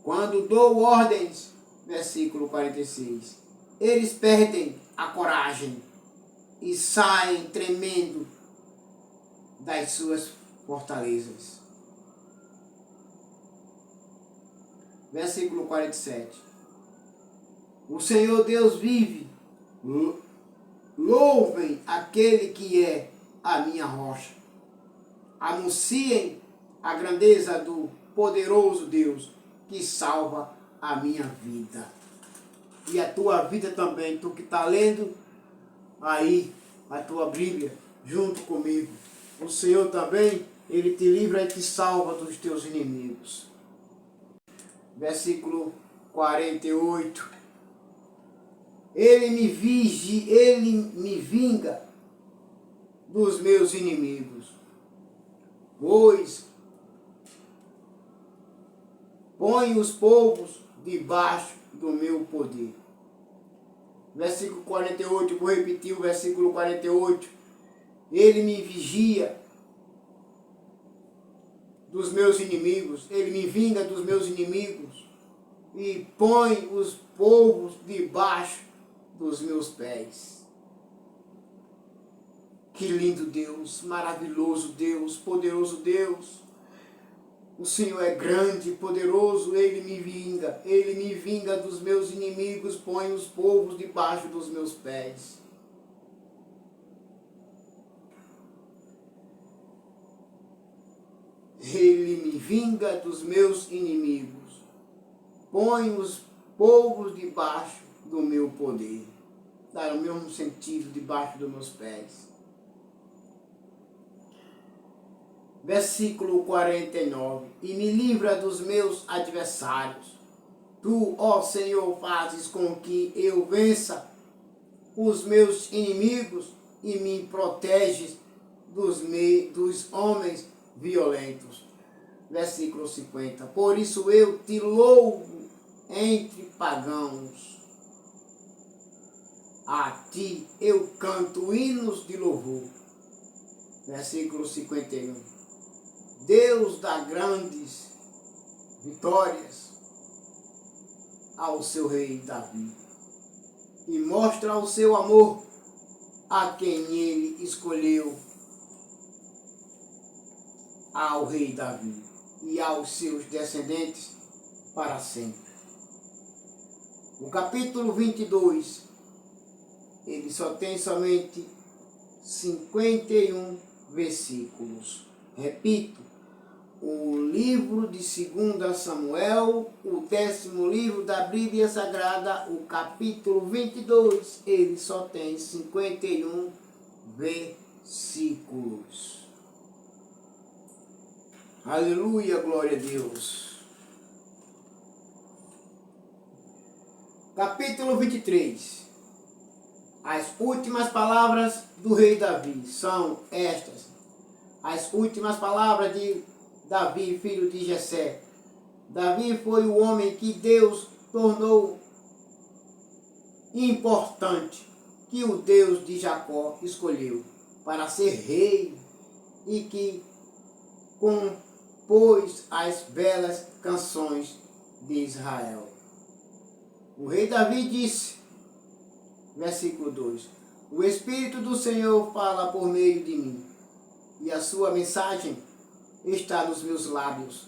Quando dou ordens, versículo 46, eles perdem a coragem e saem tremendo das suas fortalezas. Versículo 47. O Senhor Deus vive, louvem aquele que é a minha rocha. Anunciem a grandeza do poderoso Deus que salva a minha vida. E a tua vida também, tu que está lendo aí a tua Bíblia junto comigo. O Senhor também, Ele te livra e te salva dos teus inimigos. Versículo 48. Ele me vinga dos meus inimigos, pois põe os povos debaixo do meu poder. Versículo 48, vou repetir o versículo 48. Ele me vigia dos meus inimigos, ele me vinga dos meus inimigos e põe os povos debaixo dos meus pés. Que lindo Deus, maravilhoso Deus, poderoso Deus. O Senhor é grande, poderoso, Ele me vinga dos meus inimigos, põe os povos debaixo dos meus pés. Ele me vinga dos meus inimigos, põe os povos debaixo do meu poder. Dá o mesmo sentido, debaixo dos meus pés. Versículo 49. E me livra dos meus adversários. Tu, ó Senhor, fazes com que eu vença os meus inimigos e me proteges dos homens violentos. Versículo 50. Por isso eu te louvo entre pagãos. A ti eu canto hinos de louvor. Versículo 51. Deus dá grandes vitórias ao seu rei Davi e mostra o seu amor a quem ele escolheu, ao rei Davi e aos seus descendentes para sempre. O capítulo 22, ele só tem somente 51 versículos. Repito, o livro de 2 Samuel, o 10º livro da Bíblia Sagrada, o capítulo 22, ele só tem 51 versículos. Aleluia, glória a Deus. Capítulo 23. As últimas palavras do rei Davi são estas. As últimas palavras de Davi, filho de Jessé. Davi foi o homem que Deus tornou importante, que o Deus de Jacó escolheu para ser rei e que compôs as belas canções de Israel. O rei Davi disse, versículo 2, o Espírito do Senhor fala por meio de mim, e a sua mensagem está nos meus lábios.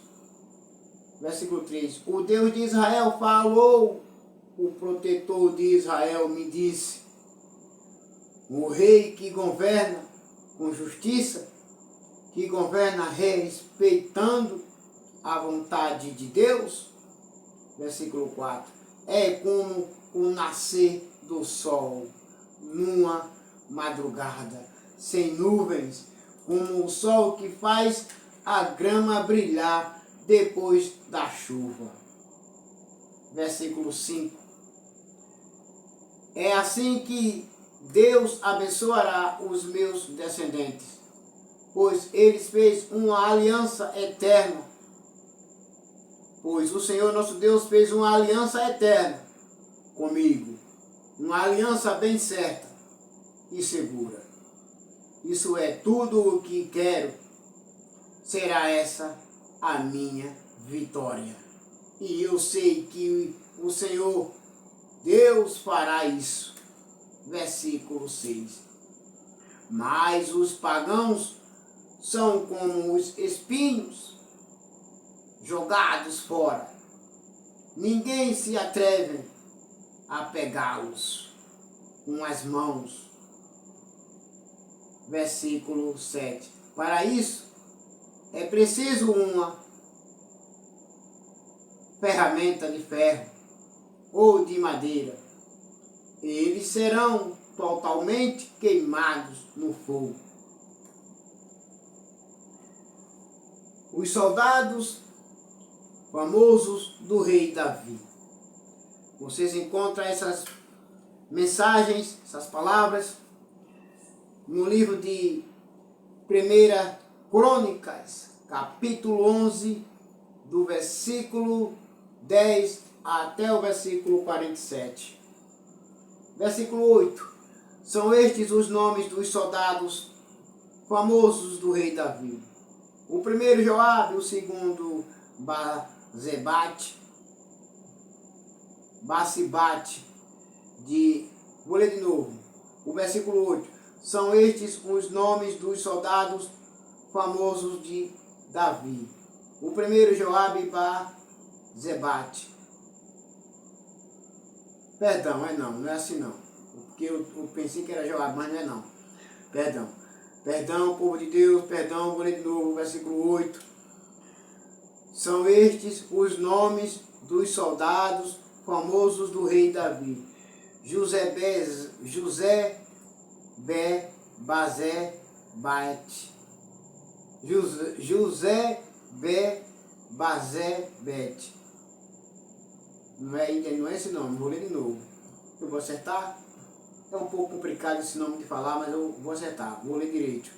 Versículo 3, o Deus de Israel falou, o protetor de Israel me disse, o rei que governa com justiça, que governa respeitando a vontade de Deus. Versículo 4, é como o nascer do sol numa madrugada, sem nuvens, como o sol que faz a grama brilhar depois da chuva. Versículo 5, é assim que Deus abençoará os meus descendentes, pois eles fez uma aliança eterna. Pois o Senhor nosso Deus fez uma aliança eterna comigo, uma aliança bem certa e segura. Isso é tudo o que quero, será essa a minha vitória. E eu sei que o Senhor Deus fará isso. Versículo 6. Mas os pagãos são como os espinhos jogados fora. Ninguém se atreve a pegá-los com as mãos. Versículo 7. Para isso é preciso uma ferramenta de ferro ou de madeira. Eles serão totalmente queimados no fogo. Os soldados famosos do rei Davi. Vocês encontram essas mensagens, essas palavras, no livro de 1 Crônicas, capítulo 11, do versículo 10 até o versículo 47. Versículo 8. São estes os nomes dos soldados famosos do rei Davi. O primeiro Joabe, o segundo Basibate, vou ler de novo, o versículo 8. São estes os nomes dos soldados famosos de Davi. O primeiro Joabe Basibate. Perdão, não é assim não. Porque eu pensei que era Joabe, mas não é não. Perdão, povo de Deus, perdão, vou ler de novo, versículo 8. São estes os nomes dos soldados famosos do rei Davi. José Bazebete. Não é esse nome, vou ler de novo. Eu vou acertar? É um pouco complicado esse nome de falar, mas eu vou acertar. Vou ler direito,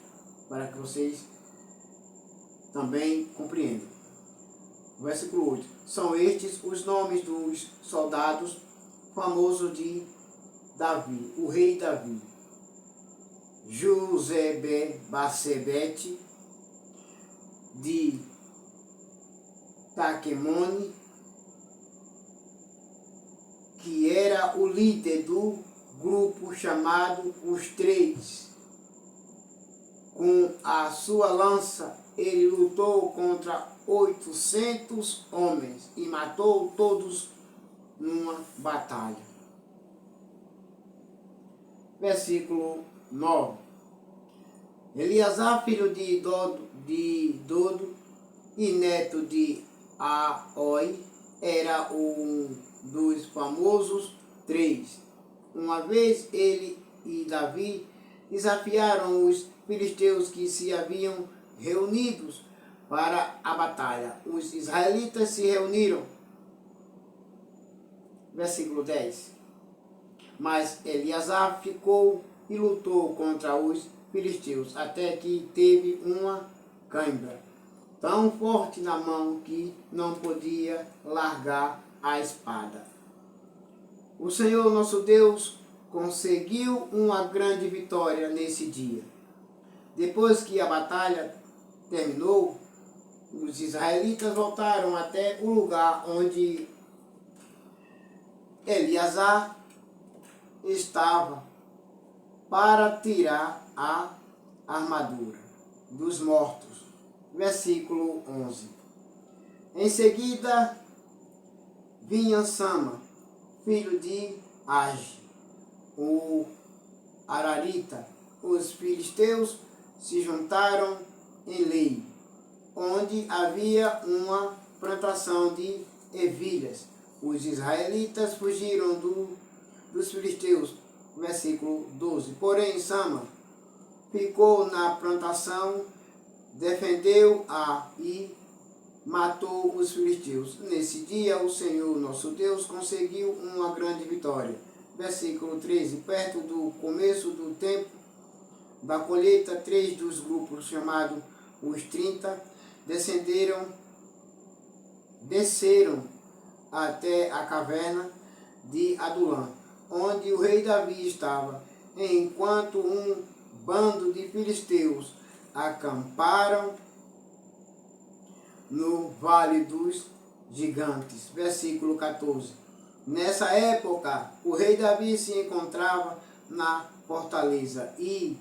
para que vocês também compreendam. Versículo 8. São estes os nomes dos soldados famosos de Davi, o rei Davi. José Basebete, de Taquemone, que era o líder do grupo chamado Os Três. Com a sua lança, ele lutou contra 800 homens e matou todos numa batalha. Versículo 9. Eleazar, filho de Dodo, e neto de Aoi, era um dos famosos três. Uma vez ele e Davi desafiaram os filisteus que se haviam reunidos para a batalha. Os israelitas se reuniram. Versículo 10. Mas Eleazar ficou e lutou contra os filisteus, até que teve uma cãibra tão forte na mão que não podia largar a espada. O Senhor nosso Deus conseguiu uma grande vitória nesse dia. Depois que a batalha terminou, os israelitas voltaram até o lugar onde Eleazar estava para tirar a armadura dos mortos. Versículo 11. Em seguida vinha Sama, filho de Age, o Ararita. Os filisteus se juntaram em Lei, onde havia uma plantação de ervilhas. Os israelitas fugiram dos filisteus. Versículo 12. Porém, Sama ficou na plantação, defendeu-a e matou os filisteus. Nesse dia, o Senhor nosso Deus conseguiu uma grande vitória. Versículo 13. Perto do começo do tempo da colheita, 3 dos grupos, chamados os 30, desceram até a caverna de Adulã, onde o rei Davi estava, enquanto um bando de filisteus acamparam no Vale dos Gigantes. Versículo 14. Nessa época, o rei Davi se encontrava na fortaleza e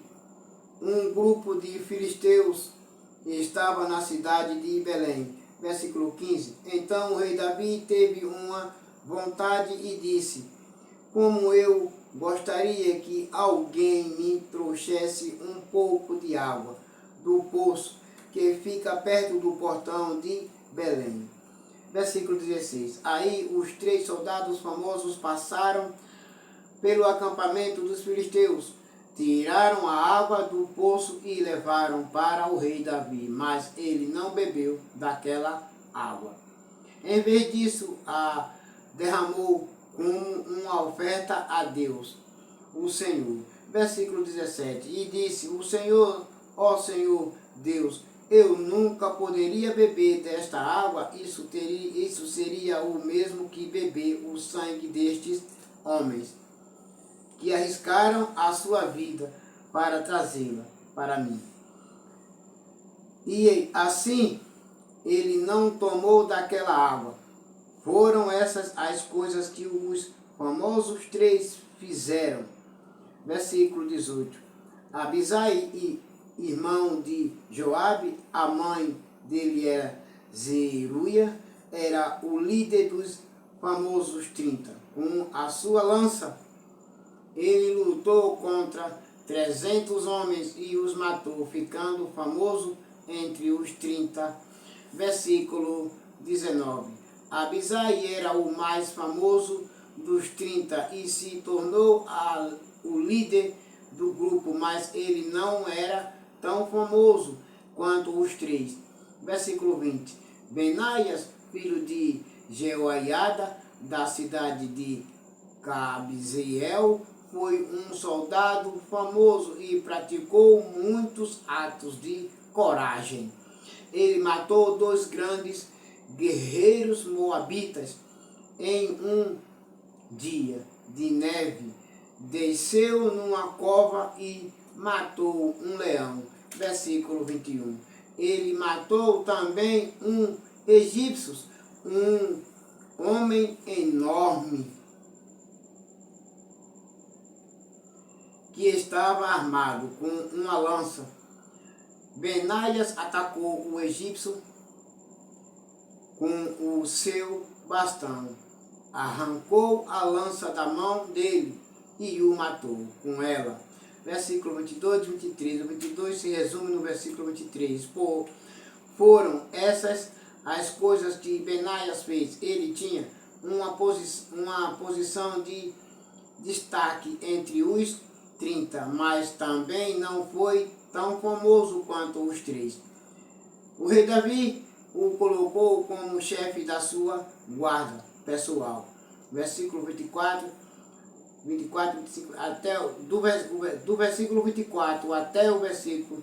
um grupo de filisteus estava na cidade de Belém. Versículo 15. Então o rei Davi teve uma vontade e disse: como eu gostaria que alguém me trouxesse um pouco de água do poço que fica perto do portão de Belém. Versículo 16. Aí os 3 soldados famosos passaram pelo acampamento dos filisteus, tiraram a água do poço e levaram para o rei Davi, mas ele não bebeu daquela água. Em vez disso, a derramou como uma oferta a Deus, o Senhor. Versículo 17. E disse o Senhor: ó Senhor Deus, eu nunca poderia beber desta água, isso seria o mesmo que beber o sangue destes homens, que arriscaram a sua vida para trazê-la para mim. E assim ele não tomou daquela água. Foram essas as coisas que os famosos 3 fizeram. Versículo 18. Abisai, irmão de Joabe, a mãe dele era Zeruia, era o líder dos famosos 30. Com a sua lança, ele lutou contra 300 homens e os matou, ficando famoso entre os 30. Versículo 19. Abisai era o mais famoso dos 30 e se tornou o líder do grupo, mas ele não era tão famoso quanto os 3. Versículo 20. Benaias, filho de Jeoiada, da cidade de Cabzeel, foi um soldado famoso e praticou muitos atos de coragem. Ele matou 2 grandes guerreiros moabitas em um dia de neve. Desceu numa cova e matou um leão. Versículo 21. Ele matou também um egípcio, um homem enorme, que estava armado com uma lança. Benaias atacou o egípcio com o seu bastão, arrancou a lança da mão dele e o matou com ela. Versículo 22 e 23. O 22 se resume no versículo 23. foram essas as coisas que Benaias fez. Ele tinha uma posição de destaque entre os 30, mas também não foi tão famoso quanto os 3. O rei Davi o colocou como chefe da sua guarda pessoal. Versículo 24, 25, do versículo 24 até o versículo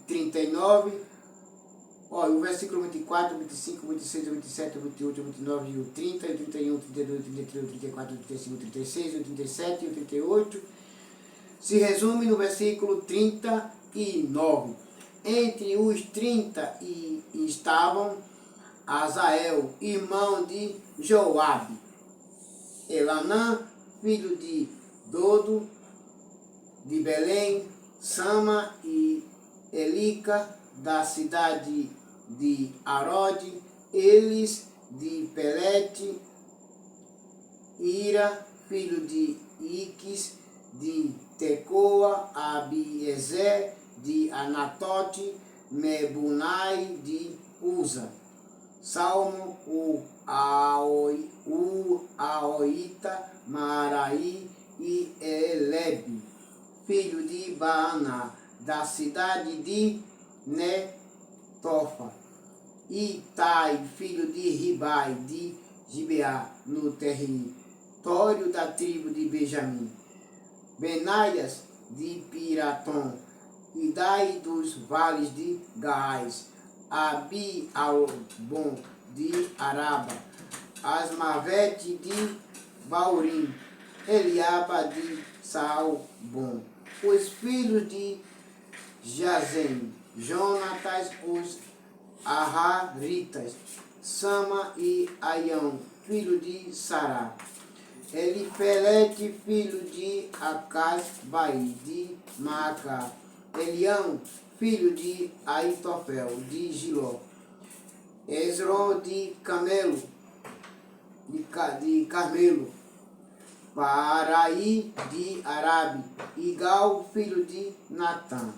39, olha, o versículo 24, 25, 26, 27, 28, 29, e o 30, o 31, o 32, o 33, o 34, o 35, o 36, o 37 e o 38, se resume no versículo 39. Entre os 30 estavam Azael, irmão de Joabe, Elanã, filho de Dodo, de Belém, Sama e Elica, da cidade de Arode, Elis, de Pelete, Ira, filho de Iques, de Tecoa, Abiezer, de Anatote, Mebunai, de Uza, Salmo, o Aoita, Maraí e Elebe, filho de Baaná, da cidade de Netofa, Itai, filho de Ribai, de Gibeá, no território da tribo de Benjamim, Benaias, de Piratom, Idai dos vales de Gaás, Abi-Albon, de Araba, Asmavete, de Baurim, Eliaba, de Saalbon, os filhos de Jazem, Jonatas, os Aharitas, Sama e Aião, filho de Sará, Elifelete, filho de Acasbai, de Maaca, Elião, filho de Aitofel, de Giló, Esron de Camelo, de Carmelo, Paraí de Arabe, Igal, filho de Natã.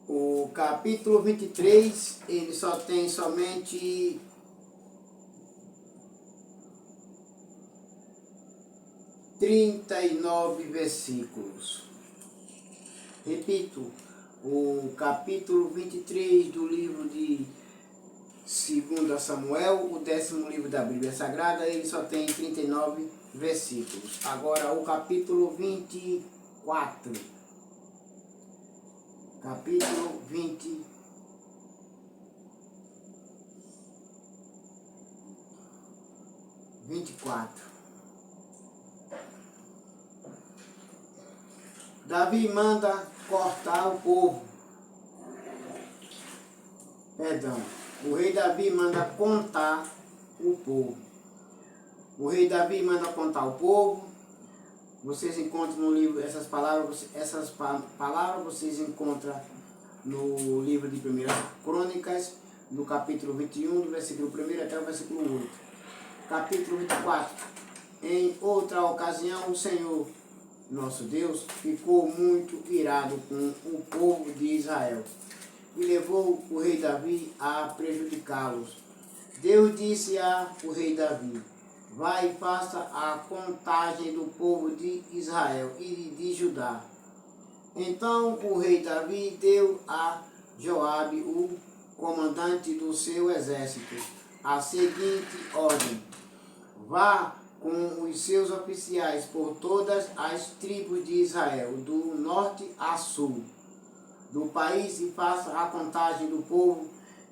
O capítulo 23, ele só tem somente 39 versículos. Repito, o capítulo 23 do livro de 2 Samuel, o 10º livro da Bíblia Sagrada, ele só tem 39 versículos. Agora o capítulo 24. Capítulo 24. Davi manda cortar o povo. Perdão. O rei Davi manda contar o povo. O rei Davi manda contar o povo. Vocês encontram no livro essas palavras vocês encontram no livro de 1 Crônicas, no capítulo 21, do versículo 1 até o versículo 8. Capítulo 24. Em outra ocasião, o Senhor, nosso Deus, ficou muito irado com o povo de Israel e levou o rei Davi a prejudicá-los. Deus disse ao rei Davi: vai e faça a contagem do povo de Israel e de Judá. Então o rei Davi deu a Joabe, o comandante do seu exército, a seguinte ordem: vá com os seus oficiais por todas as tribos de Israel, do norte a sul do país, e faça a contagem do povo.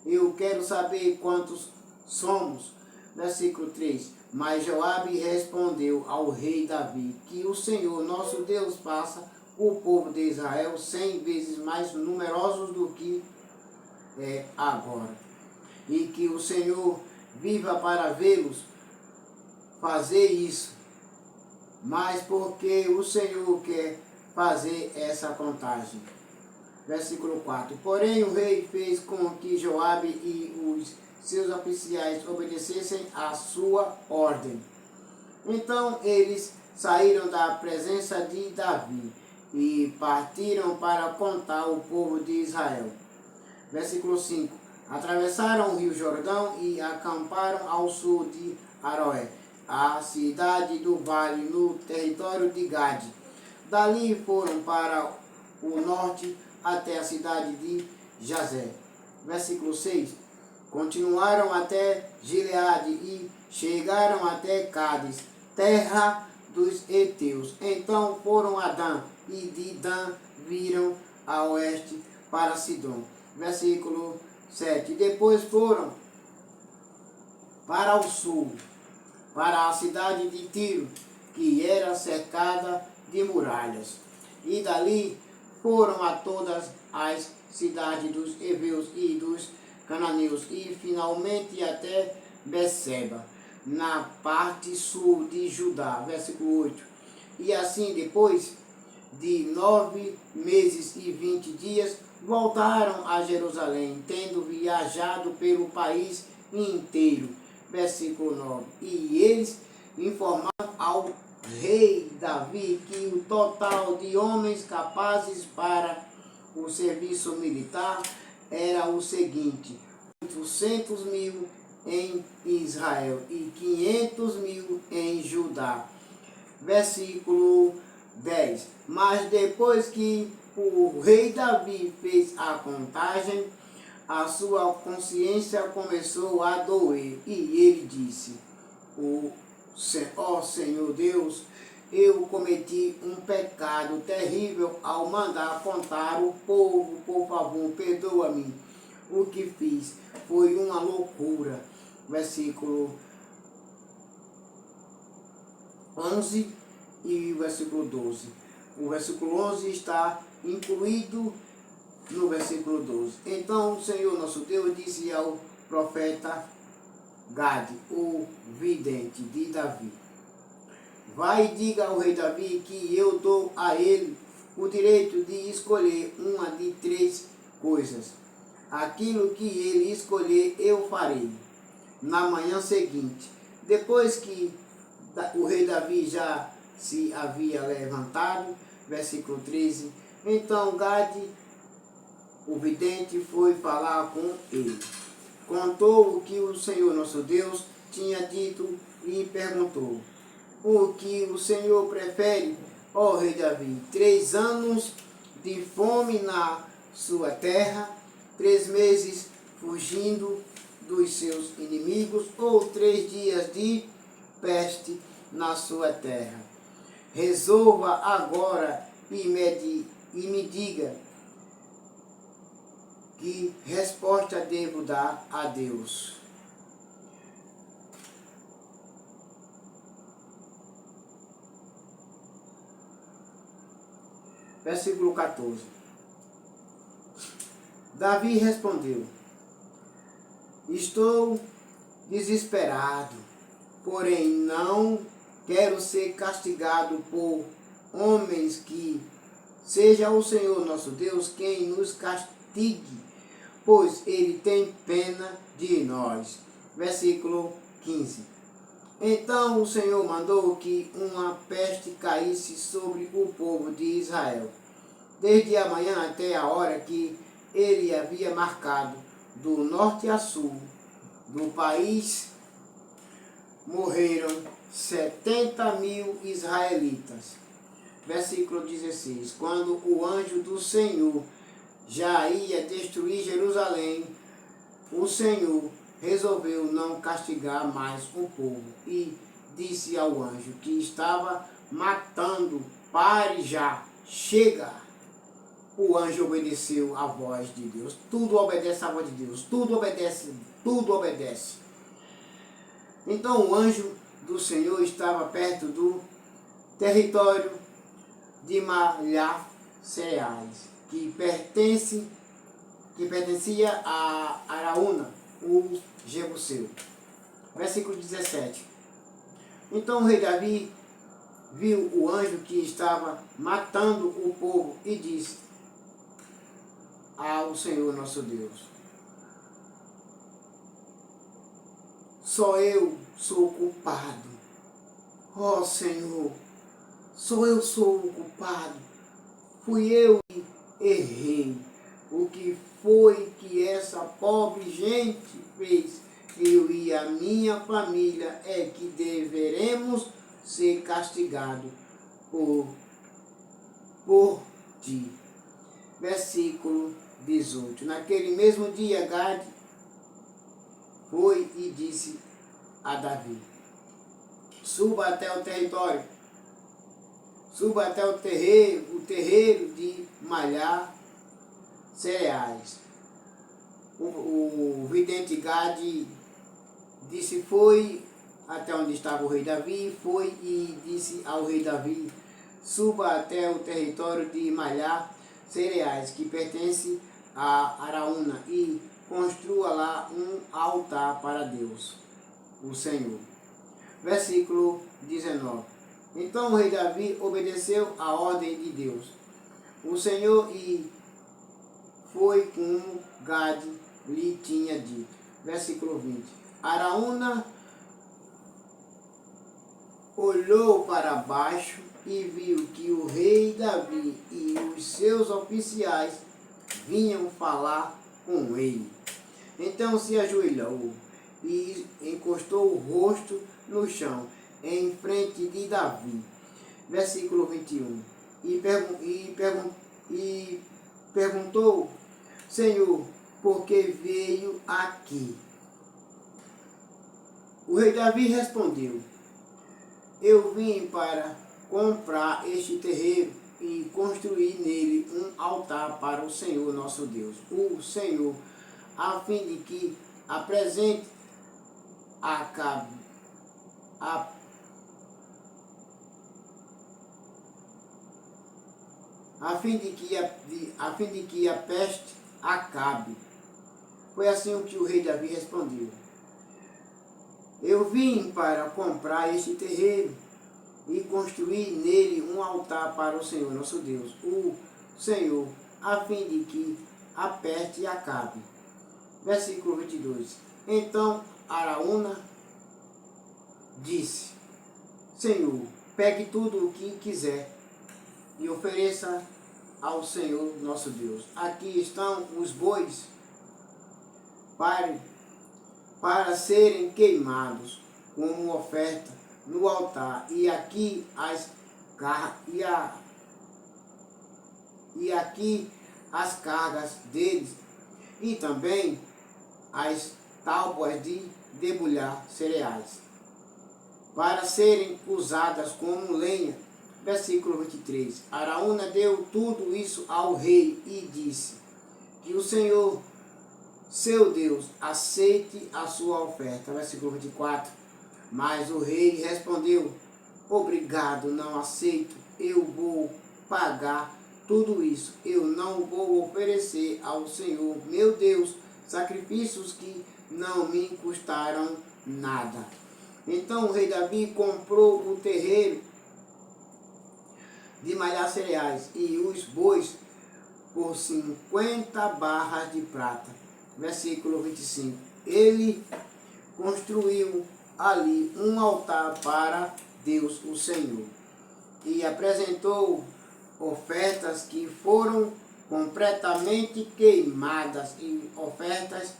Eu quero saber quantos somos. Versículo 3. Mas Joabe respondeu ao rei Davi: que o Senhor nosso Deus faça o povo de Israel 100 vezes mais numerosos do que é agora, e que o Senhor viva para vê-los fazer isso, mas porque o Senhor quer fazer essa contagem. Versículo 4. Porém o rei fez com que Joabe e os seus oficiais obedecessem à sua ordem. Então eles saíram da presença de Davi e partiram para contar o povo de Israel. Versículo 5. Atravessaram o rio Jordão e acamparam ao sul de Aroé, a cidade do vale, no território de Gade. Dali foram para o norte até a cidade de Jazé. Versículo 6. Continuaram até Gileade e chegaram até Cádiz, terra dos heteus. Então foram a Dan, e de Dan viram a oeste para Sidom. Versículo 7. Depois foram para o sul, para a cidade de Tiro, que era cercada de muralhas. E dali foram a todas as cidades dos heveus e dos cananeus, e finalmente até Beceba, na parte sul de Judá. Versículo 8. E assim, depois de 9 meses e 20 dias, voltaram a Jerusalém, tendo viajado pelo país inteiro. Versículo 9. E eles informaram ao rei Davi que o total de homens capazes para o serviço militar era o seguinte: 800.000 em Israel e 500.000 em Judá. Versículo 10. Mas depois que o rei Davi fez a contagem, a sua consciência começou a doer, e ele disse: ó Senhor Deus, eu cometi um pecado terrível ao mandar contar o povo. Por favor, perdoa-me. O que fiz foi uma loucura. Versículo 11 e versículo 12. O versículo 11 está incluído no versículo 12. Então o Senhor nosso Deus disse ao profeta Gade, o vidente de Davi: vai e diga ao rei Davi que eu dou a ele o direito de escolher uma de 3 coisas. Aquilo que ele escolher, eu farei. Na manhã seguinte, depois que o rei Davi já se havia levantado, versículo 13, então Gade, o vidente, foi falar com ele. Contou o que o Senhor nosso Deus tinha dito e perguntou: o que o Senhor prefere, ó rei Davi? 3 anos de fome na sua terra, 3 meses fugindo dos seus inimigos, ou 3 dias de peste na sua terra? Resolva agora e me diga que resposta devo dar a Deus. Versículo 14. Davi respondeu: estou desesperado, porém não quero ser castigado por homens, que seja o Senhor nosso Deus quem nos castigue, pois ele tem pena de nós. Versículo 15. Então o Senhor mandou que uma peste caísse sobre o povo de Israel. Desde a manhã até a hora que ele havia marcado, do norte a sul do país, morreram 70.000 israelitas. Versículo 16. Quando o anjo do Senhor já ia destruir Jerusalém, o Senhor resolveu não castigar mais o povo e disse ao anjo que estava matando: pare já, chega. O anjo obedeceu à voz de Deus. Tudo obedece à voz de Deus. Tudo obedece, tudo obedece. Então o anjo do Senhor estava perto do território de Malha-Cereais, que pertencia a Araúna, o Jebuseu. Versículo 17. Então o rei Davi viu o anjo que estava matando o povo e disse ao Senhor nosso Deus: só eu sou culpado. Ó Senhor, só eu sou o culpado. fui eu que errei. O que foi que essa pobre gente fez? Eu e a minha família é que deveremos ser castigados por ti. Versículo 18. Naquele mesmo dia, Gade foi e disse a Davi: suba até o território, suba até o terreiro de malhar cereais. O vidente Gade disse, foi até onde estava o rei Davi, foi e disse ao rei Davi: suba até o território de malhar cereais, que pertence a Araúna, e construa lá um altar para Deus, o Senhor. Versículo 19. Então o rei Davi obedeceu a ordem de Deus, o Senhor, e foi como Gade lhe tinha dito. Versículo 20. Araúna olhou para baixo e viu que o rei Davi e os seus oficiais vinham falar com ele. Então se ajoelhou e encostou o rosto no chão, em frente de Davi. Versículo 21. E perguntou: Senhor, por que veio aqui? O rei Davi respondeu: eu vim para comprar este terreiro e construir nele um altar para o Senhor nosso Deus, o Senhor, a fim de que apresente a fim de que a peste acabe. Foi assim o que o rei Davi respondeu: eu vim para comprar este terreiro e construir nele um altar para o Senhor nosso Deus, o Senhor, a fim de que a peste acabe. Versículo 22. Então Araúna disse: Senhor, pegue tudo o que quiser e ofereça ao Senhor nosso Deus. Aqui estão os bois para serem queimados como oferta no altar, e aqui as cargas deles, e também as tábuas de debulhar cereais, para serem usadas como lenha. Versículo 23. Araúna deu tudo isso ao rei e disse: que o Senhor, seu Deus, aceite a sua oferta. Versículo 24. Mas o rei respondeu: obrigado, não aceito. Eu vou pagar tudo isso. Eu não vou oferecer ao Senhor, meu Deus, sacrifícios que não me custaram nada. Então o rei Davi comprou o terreiro de malhar cereais e os bois por 50 barras de prata. Versículo 25. Ele construiu ali um altar para Deus, o Senhor, e apresentou ofertas que foram completamente queimadas e ofertas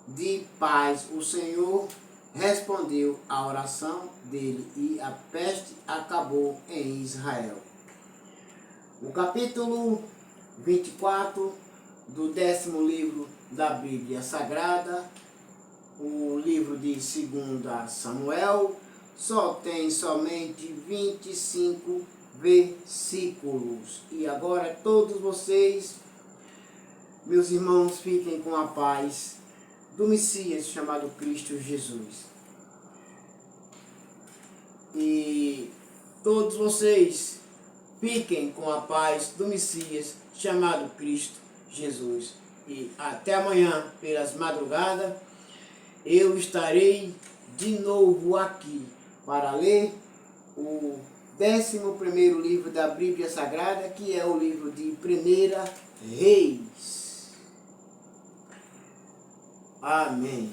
de paz. O Senhor respondeu à oração dele e a peste acabou em Israel. O capítulo 24 do 10º livro da Bíblia Sagrada, o livro de 2 Samuel, só tem somente 25 versículos. E agora todos vocês, meus irmãos, fiquem com a paz do Messias chamado Cristo Jesus. E todos vocês fiquem com a paz do Messias chamado Cristo Jesus. E até amanhã, pelas madrugadas, eu estarei de novo aqui para ler o 11º livro da Bíblia Sagrada, que é o livro de 1 Reis. Amém.